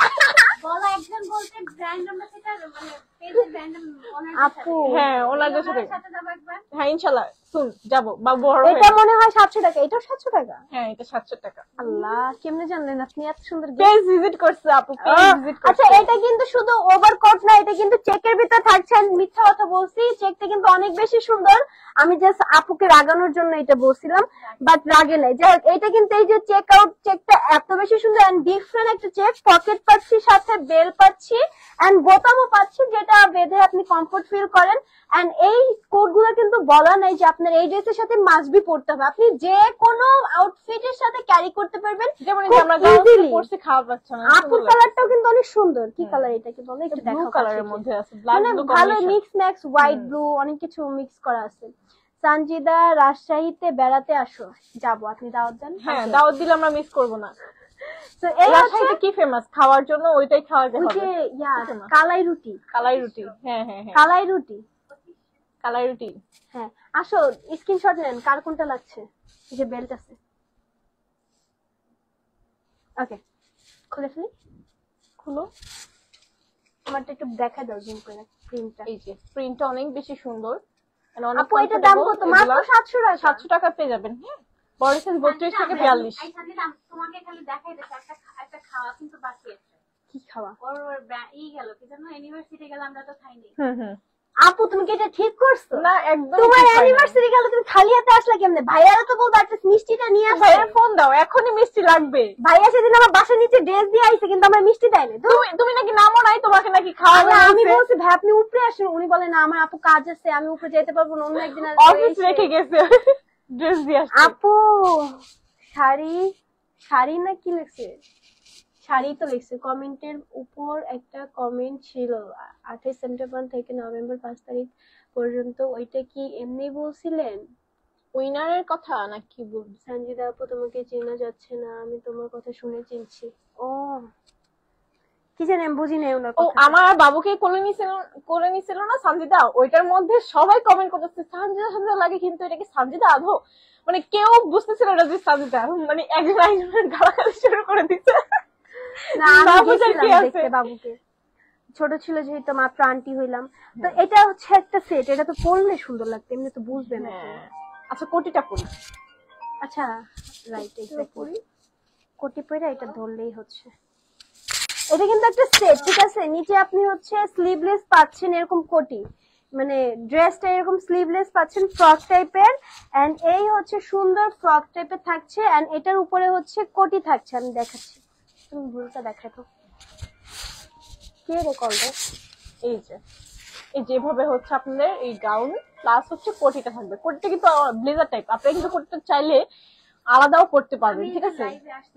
বলো একজন বলতে ব্র্যান্ড অ্যাম্বাসেডর, মানে পেজের ব্র্যান্ড ওনার আপু। হ্যাঁ, ওনাদের সাথে। সাথে যাবো একবার। হ্যাঁ, ইনশাল্লাহ শুন যাবো বা বড় এটা মনে হয় 700 টাকা, এটাও 700 টাকা। হ্যাঁ, এটা 700 টাকা। আল্লাহ, কেমনে জানলেন আপনি এত সুন্দর পেজ ভিজিট করছে আপু, পেজ ভিজিট করছে। আচ্ছা, এটা কিন্তু শুধু ওভারকোট না, এটা কিন্তু চেকের ভিতর থাকছে। আমি মিথ্যা কথা বলছি, চেকটা কিন্তু অনেক বেশি সুন্দর। আমি জাস্ট আপুকে রাগানোর জন্য এটা বলছিলাম, বাট রাগে নাই। যাই হোক, এটা কিন্তু এই যে চেক আউট চেকটা এত বেশি সুন্দর এন্ড ডিফারেন্ট একটা চেক। পকেট পাচ্ছি, সাথে বেল পাচ্ছি এন্ড বোতামও পাচ্ছি, যেটা বেঁধে আপনি কমফোর্ট ফিল করেন। এন্ড এই কোট গুলো কিন্তু বলা নাই যে আপনার এই ড্রেসের সাথে মাস্ট বি পড়তে হবে, আপনি যে কোনো আউটফিটের সাথে ক্যারি করতে পারবেন যেমন এই খুব যে আমরা easily। গাউন পরছি, খাওয়া পাচ্ছে না। আপুর কালারটাও কিন্তু অনেক সুন্দর। কি কালার এটা, কি বলে একটু ব্লু দেখাও কালারের কাছে মধ্যে গিয়ে। আছে, ব্ল্যাক মানে ব্লু ভালো combination. Mix max, white blue অনেক কিছু মিক্স করা আছে। সানজিদা, রাজশাহীতে বেড়াতে আসো। যাবো, আপনি দাওয়াত দেন। হ্যাঁ, দাওয়াত দিলে আমরা মিস করব না। তো এই হচ্ছে রাজশাহীতে কি ফেমাস খাওয়ার জন্য, ওইটাই খাওয়াতে ওই হবে। যে famous? কালাই রুটি। কালাই রুটি। হ্যাঁ হ্যাঁ হ্যাঁ, কালাই রুটি, কালাই রুটি। হ্যাঁ। আসো, স্ক্রিনশট নেন কার কোনটা লাগছে। এই যে বেল্ট আছে। ওকে, খুলে ফেলি। খুলো। আমারটা একটু দেখা দাও জুম করে প্রিন্টটা। এই যে প্রিন্টটা অনেক বেশি সুন্দর। আপু এটার দাম কত? মাত্র 700 টাকা। 700 টাকা পেয়ে যাবেন। হ্যাঁ, বড় সাইজ 32 থেকে 42। এই সাজিদা, তোমাকে খালি দেখাই দিচ্ছে, একটা খাওয়া কিন্তু বাকি আছে। কি খাওয়া? ওর গেল কি জানো, ইউনিভার্সিটি গেল, আমরা তো খাইনি। হুম। আপু তুমি কি এটা ঠিক করছো? না, একদম তোমার ঠিক হয় না। অ্যানিভার্সারি গেল, তুমি খালি হাতে আসলে কেমনে? ভাইয়ারা তো বলতো একটা মিষ্টিটা নিয়ে আসে। ভাইয়া ফোন দাও, এখনই মিষ্টি লাগবে। ভাইয়া সেদিন আমার বাসার নিচে ড্রেস দিয়ে আইছে, কিন্তু আমার মিষ্টি দেয় না। তুমি নাকি নামও নাই, তোমাকে নাকি খাওয়া আমি বলছি ভাই আপনি উপরে আসেন, উনি বলে না আমার আপু কাজ আছে, আমি উপরে যেতে পারবো না, অন্য একদিন অফিস রেখে গেছে, ড্রেস দিয়ে আসছে। আপু শাড়ি না কি লিখছে? শাড়ি তো লিখছে। কমেন্টের উপর একটা কমেন্ট ছিল 28 সেপ্টেম্বর থেকে নভেম্বর 5 তারিখ পর্যন্ত, ওইটা কি এমনি বলছিলেন? উইনারের কথা নাকি বলবি? সঞ্জিদা আপু তোমাকে চেনা যাচ্ছে না, আমি তোমার কথা শুনে চিনছি। ও কি জানি, আমি বুঝি নাই ওনার ও কথা। আমার বাবুকে কোলে নিছিল না সঞ্জিদা, ওইটার মধ্যে সবাই কমেন্ট করতেছে সঞ্জিদা লাগে, কিন্তু এটা কি সঞ্জিদা আদৌ? মানে কেউ বুঝতেছিল না যে সঞ্জিদা, মানে একজন একজনের গালাগালি শুরু করে দিচ্ছে। না আমি বাবুটার কি গেছিলাম আছে? দেখতে বাবুকে, ছোট ছিল যেহেতু মাত্র আন্টি হইলাম। তো এটা হচ্ছে একটা সেট, এটা তো পরলে সুন্দর লাগতো, এমনি তো বুঝবে না কেউ। হ্যাঁ। আচ্ছা, কোটিটা পরি। আচ্ছা রাইট, এক্স্যাক্টলি। কোটি পরে এটা ধরলেই হচ্ছে। এটা কিন্তু একটা সেট, ঠিক আছে? নিচে আপনি হচ্ছে স্লিভলেস পাচ্ছেন এরকম কোটি, মানে ড্রেসটা এরকম স্লিভলেস পাচ্ছেন ফ্রক টাইপের, এন্ড এই হচ্ছে সুন্দর ফ্রক টাইপের থাকছে, এন্ড এটার উপরে হচ্ছে কোটি থাকছে। আমি দেখাচ্ছি, তুমি ভুলটা দেখাতো। কে রে কলটা? এই যেভাবে হচ্ছে আপনাদের এই গাউন প্লাস হচ্ছে কোটিটা থাকবে। কোটিটা কিন্তু ব্লেজার টাইপ, আপনারা কিন্তু কোটিটা চাইলে আলাদাও করতে পারবেন, ঠিক আছে?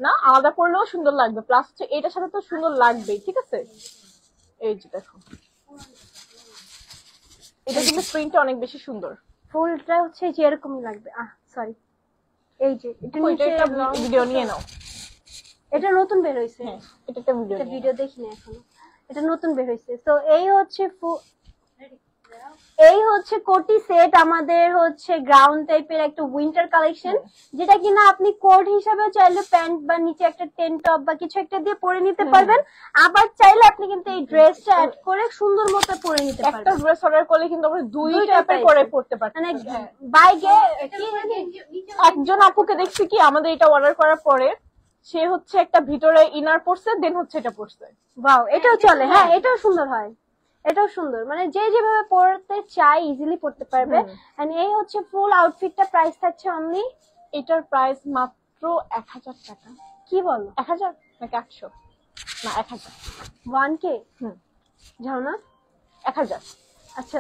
না, আলাদা করলেও সুন্দর লাগবে, প্লাস হচ্ছে এটার সাথে তো সুন্দর লাগবেই, ঠিক আছে? এই যে দেখো, এটা কিন্তু প্রিন্টটা অনেক বেশি সুন্দর। ফুলটা হচ্ছে যে এরকমই লাগবে। সরি, এই যে এটা ওইটা নিচে একটা ভিডিও নিয়ে নাও। এটা নতুন বের হইছে। হ্যাঁ, এটা একটা ভিডিও। এটা ভিডিও দেখি না এখনো, এটা নতুন বের হইছে। তো এই হচ্ছে এই হচ্ছে কোটি সেট আমাদের হচ্ছে গ্রাউন্ড টাইপের একটা উইন্টার কালেকশন, যেটা কিনা আপনি কোট হিসাবে চাইলে প্যান্ট বা নিচে একটা টেন টপ বা কিছু একটা দিয়ে পরে নিতে পারবেন, আবার চাইলে আপনি কিন্তু এই ড্রেসটা অ্যাড করে সুন্দর মতো পরে নিতে একটা পারবেন। ড্রেস অর্ডার করলে কিন্তু আমরা দুই দুইটা টাইপের type করে এর। পড়তে পারছি। মানে বাইকে একজন আপুকে দেখছি কি আমাদের এটা অর্ডার করার পরে সে হচ্ছে একটা ভিতরে ইনার পরছে, দেন হচ্ছে এটা পরছে। ওয়াও, এটাও চলে। হ্যাঁ, এটাও সুন্দর হয়, এটাও সুন্দর, মানে যে যেভাবে পড়তে চাই ইজিলি পড়তে পারবে। এন্ড এই হচ্ছে ফুল আউটফিটটা, প্রাইস থাকছে অনলি, এটার প্রাইস মাত্র 1000 টাকা। কি বলো, 1000 নাকি 800? না 1000। 1K হুম, যাও না। 1000। আচ্ছা,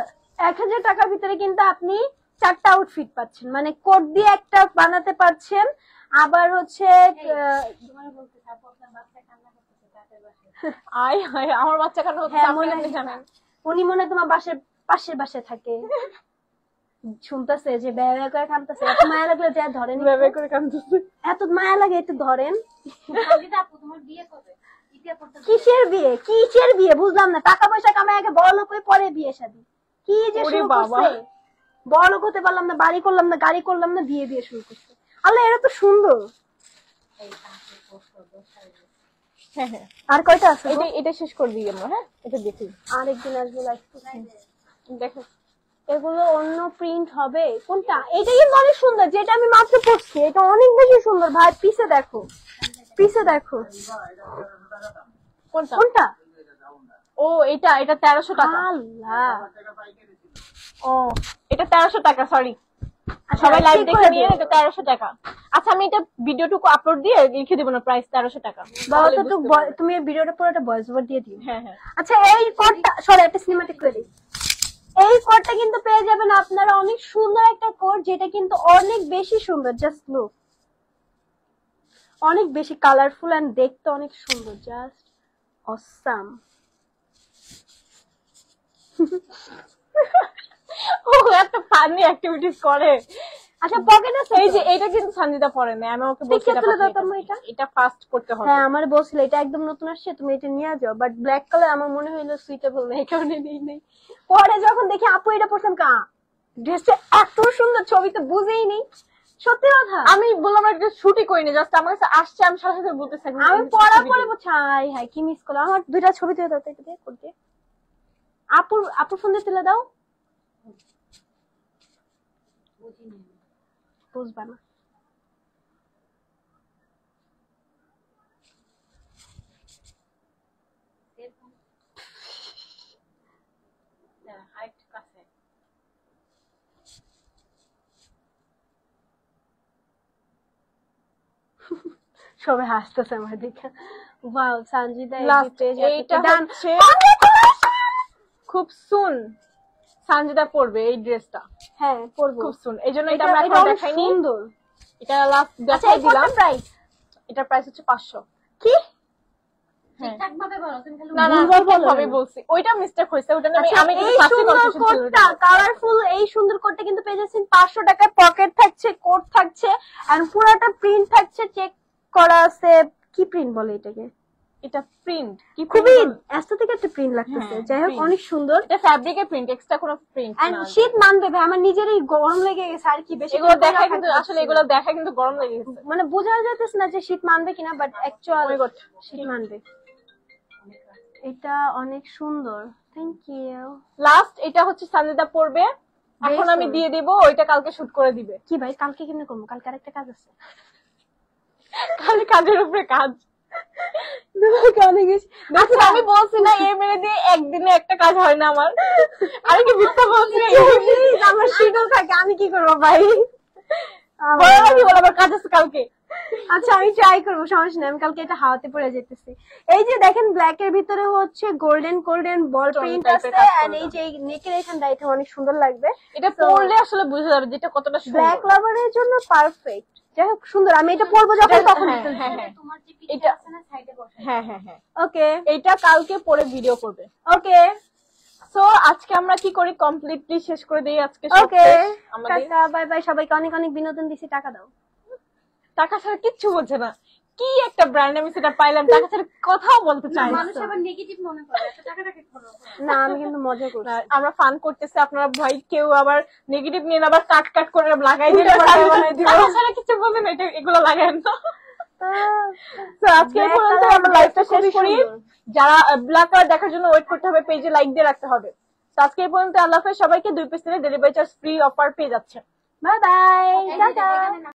1000 টাকার ভিতরে কিন্তু আপনি 4টা আউটফিট পাচ্ছেন, মানে কোট দিয়ে একটা বানাতে পারছেন, আবার হচ্ছে তোমার বলতে আপু আপনার বাচ্চা কান্না করতেছে তাদের বাসায়। আয় হায়, আমার বাচ্চা কেন হচ্ছে হ্যাঁ, আপনি মনে কেমনে জানেন? উনি মনে হয় তোমার পাশের বাসায় থাকে, শুনতেছে যে ব্যয় করে কাঁদতেছে। এত মায়া লাগলে যা ধরেন, ভেবে করে কাঁদতেছে। এত মায়া লাগে একটু ধরেন। সাজিদা আপু তোমার বিয়ে কবে? ইতিয়া পড়তে কিসের বিয়ে বুঝলাম না। টাকা পয়সা কামাই আগে বড় লোক হয়ে পরে বিয়ে শাদী, কি যে ওরে শুরু বাবা। করছে। বড় লোক হতে পারলাম না, বাড়ি করলাম না, গাড়ি করলাম না, বিয়ে শুরু করছে। আল্লাহ, এরা তো সুন্দর। হ্যাঁ হ্যাঁ, আর কয়টা আছে? এটা শেষ করে দিই আমরা। হ্যাঁ, এটা দেখি, আরেকদিন আসবো লাইভ। দেখো এগুলো অন্য প্রিন্ট হবে কোনটা? এটা কিন্তু অনেক সুন্দর, যেটা আমি মাত্র পড়ছি, এটা অনেক বেশি সুন্দর ভাই। পিছে দেখো, পিছে দেখো। কোনটা? কোনটা? ও এটা 1300 টাকা। আল্লাহ, ও এটা 1300 টাকা, সরি। আচ্ছা, সবাই লাইভ ঠিক দেখে করে নিয়ে দিও। এটা 1300 টাকা। আচ্ছা, আমি এটা ভিডিওটুকু আপলোড দিয়ে লিখে দিব না প্রাইস 1300 টাকা। বাবা তাহলে তো বুঝতে পারবে। তুমি এই ভিডিওটা পুরো একটা ভয়েস ওভার দিয়ে দিও। হ্যাঁ হ্যাঁ, আচ্ছা, এই কোডটা সরি একটা সিনেমাটিক করে দিই। এই কোডটা কিন্তু পেয়ে যাবেন আপনারা, অনেক সুন্দর একটা কোড, যেটা কিন্তু অনেক বেশি সুন্দর। জাস্ট লুক, অনেক বেশি কালারফুল এন্ড দেখতে অনেক সুন্দর, জাস্ট অসাম। ও এত ফানি অ্যাক্টিভিটিস করে। আচ্ছা, পকেট আছে? এই যে এটা কিন্তু সঞ্জিতা পরে না, আমি ওকে বলছি দেখে তুলে দাও তো এটা। এটা ফাস্ট করতে হবে। হ্যাঁ, আমার বলছিল এটা একদম নতুন আসছে, তুমি এটা নিয়ে যাও, বাট ব্ল্যাক কালার আমার মনে হইলো সুইটেবল না, এই কারণে নিই নাই। পরে যখন দেখি আপু এটা পরছেন, কা ড্রেসটা এত সুন্দর, ছবিতে বুঝেই নেই। সত্যি কথা, আমি বললাম একটা শুটই করিনি, জাস্ট আমার কাছে আসছে, আমি সাথে সাথে বলতে থাকি আমি পড়া পরে বলছি হাই হাই কি মিস করলাম। আমার দুইটা ছবি তুলে দাও তো, এটা দিয়ে করতে। আপুর ফোন দিয়ে তুলে দাও। বুঝবা না। আরেকটু কাছে সবাই হাসতেছে আমার দেখে। ওয়াও, সঞ্জিদা লাস্ট পেজ এইটা ডান। হচ্ছে খুব সুন সঞ্জিতা পরবে এই ড্রেসটা, হ্যাঁ, পরবো। খুব সুন। এইজন্য এটা এটা আমরা এটা এখন অনেক দেখাইনি, সুন্দর। এটা লাস্ট আচ্ছা, দেখাই এই দিলাম। কোনটা প্রাইস? এটার প্রাইস হচ্ছে 500। কি? হ্যাঁ, ঠিকঠাক ভাবে বলো, তুমি খালি না না ভুলভাল ঠিকঠাক বলো ভাবে না। বলছি, ওইটা মিস্টেক হয়েছে, ওটা আমি আচ্ছা, আমি এই সুন্দর কোটটা, কালারফুল এই সুন্দর কোটটা কিন্তু পেয়ে যাচ্ছেন 500 টাকায়। পকেট থাকছে, কোট থাকছে, আর পুরোটা প্রিন্ট থাকছে, চেক করা আছে। কি প্রিন্ট বলে এটাকে? এটা প্রিন্ট কি খুবই print বলে? অ্যাস্থেটিক একটা প্রিন্ট লাগতেছে। হ্যাঁ, যাই হোক, print। অনেক সুন্দর। এটা ফ্যাব্রিকের প্রিন্ট, এক্সট্রা কোনো প্রিন্ট এন্ড না। শীত মানবে ভাই, আমার নিজেরই গরম লেগে গেছে, আর কি বেশি এগুলো করে দেখা রাখা কিন্তু যাচ্ছে আসলে না। এগুলো দেখা কিন্তু গরম লেগে গেছে। মানে বোঝা যাইতেছে না যে শীত মানবে কিনা, but actual Oh my God, শীত মানবে। এটা অনেক সুন্দর, থ্যাংক ইউ। লাস্ট এটা হচ্ছে সঞ্জিতা পরবে, এখন বেশ আমি সুন্দর। দিয়ে দিব, ওইটা কালকে শুট করে দিবে। কি ভাই, কালকে কেমনে করবো? কালকে আরেকটা কাজ আছে। খালি কাজের উপরে কাজ। অনেক বেশি। আচ্ছা, আমি বলছি না এই মেরে দিয়ে একদিনে একটা কাজ হয় না আমার। আমি কি মিথ্যা বলছি? Please, আমার শিডিউল থাকে, আমি কি করবো ভাই? বলো না কি বলো, আমার কাজ আছে কালকে। আচ্ছা, আমি ট্রাই করবো, সমস্যা নেই। আমি কালকে এটা হাওয়াতে পড়ে যেতেছি। এই যে দেখেন, ব্ল্যাক এর ভিতরে হচ্ছে golden ball Stone print type আছে, এর কাজ and করা। এই যে নেকের এখানটা, এটা অনেক সুন্দর লাগবে। এটা পরলে আসলে বুঝা যাবে যেটা কতটা ব্ল্যাক সুন্দর। লাভারের জন্য পারফেক্ট। যাই হোক, সুন্দর। আমি এটা পরবো যখন তখন। হ্যাঁ, হ্যাঁ, হ্যাঁ। তোমার যে পিকচার এটা- আছে না সাইডে বসে, হ্যাঁ হ্যাঁ হ্যাঁ, ওকে এটা কালকে পরে ভিডিও করবে। ওকে সো আজকে আমরা কি করি, কমপ্লিটলি শেষ করে দিই আজকে সব ওকে, শেষ আমাদের। Tata, bye bye. সবাইকে অনেক অনেক বিনোদন দিছি, টাকা দাও। টাকা ছাড়া কিচ্ছু বলছে না। কি একটা ব্র্যান্ড আমি সেটা পাইলাম, টাকা ছাড়া কথাও বলতে চাই না। মানুষ আবার নেগেটিভ মনে করে এত টাকাটাকে খরচ না আমি কিন্তু মজা করছি। আমরা ফান করতেছি, আপনারা ভাই কেউ আবার নেগেটিভ নিয়ে আবার কাট কাট করে লাগাই দিলে ছাড়া কিছু বলবেন না, এগুলো লাগাই না। তো আজকে এই পর্যন্ত আমরা লাইভটা শেষ করি। যারা ব্ল্যাক কালার দেখার জন্য ওয়েট করতে হবে, পেজে লাইক দিয়ে রাখতে হবে। তো আজকে এই পর্যন্ত, আল্লাহ হাফেজ সবাইকে। 2 piece delivery charge free offer পেয়ে যাচ্ছে। Bye bye, tata. করে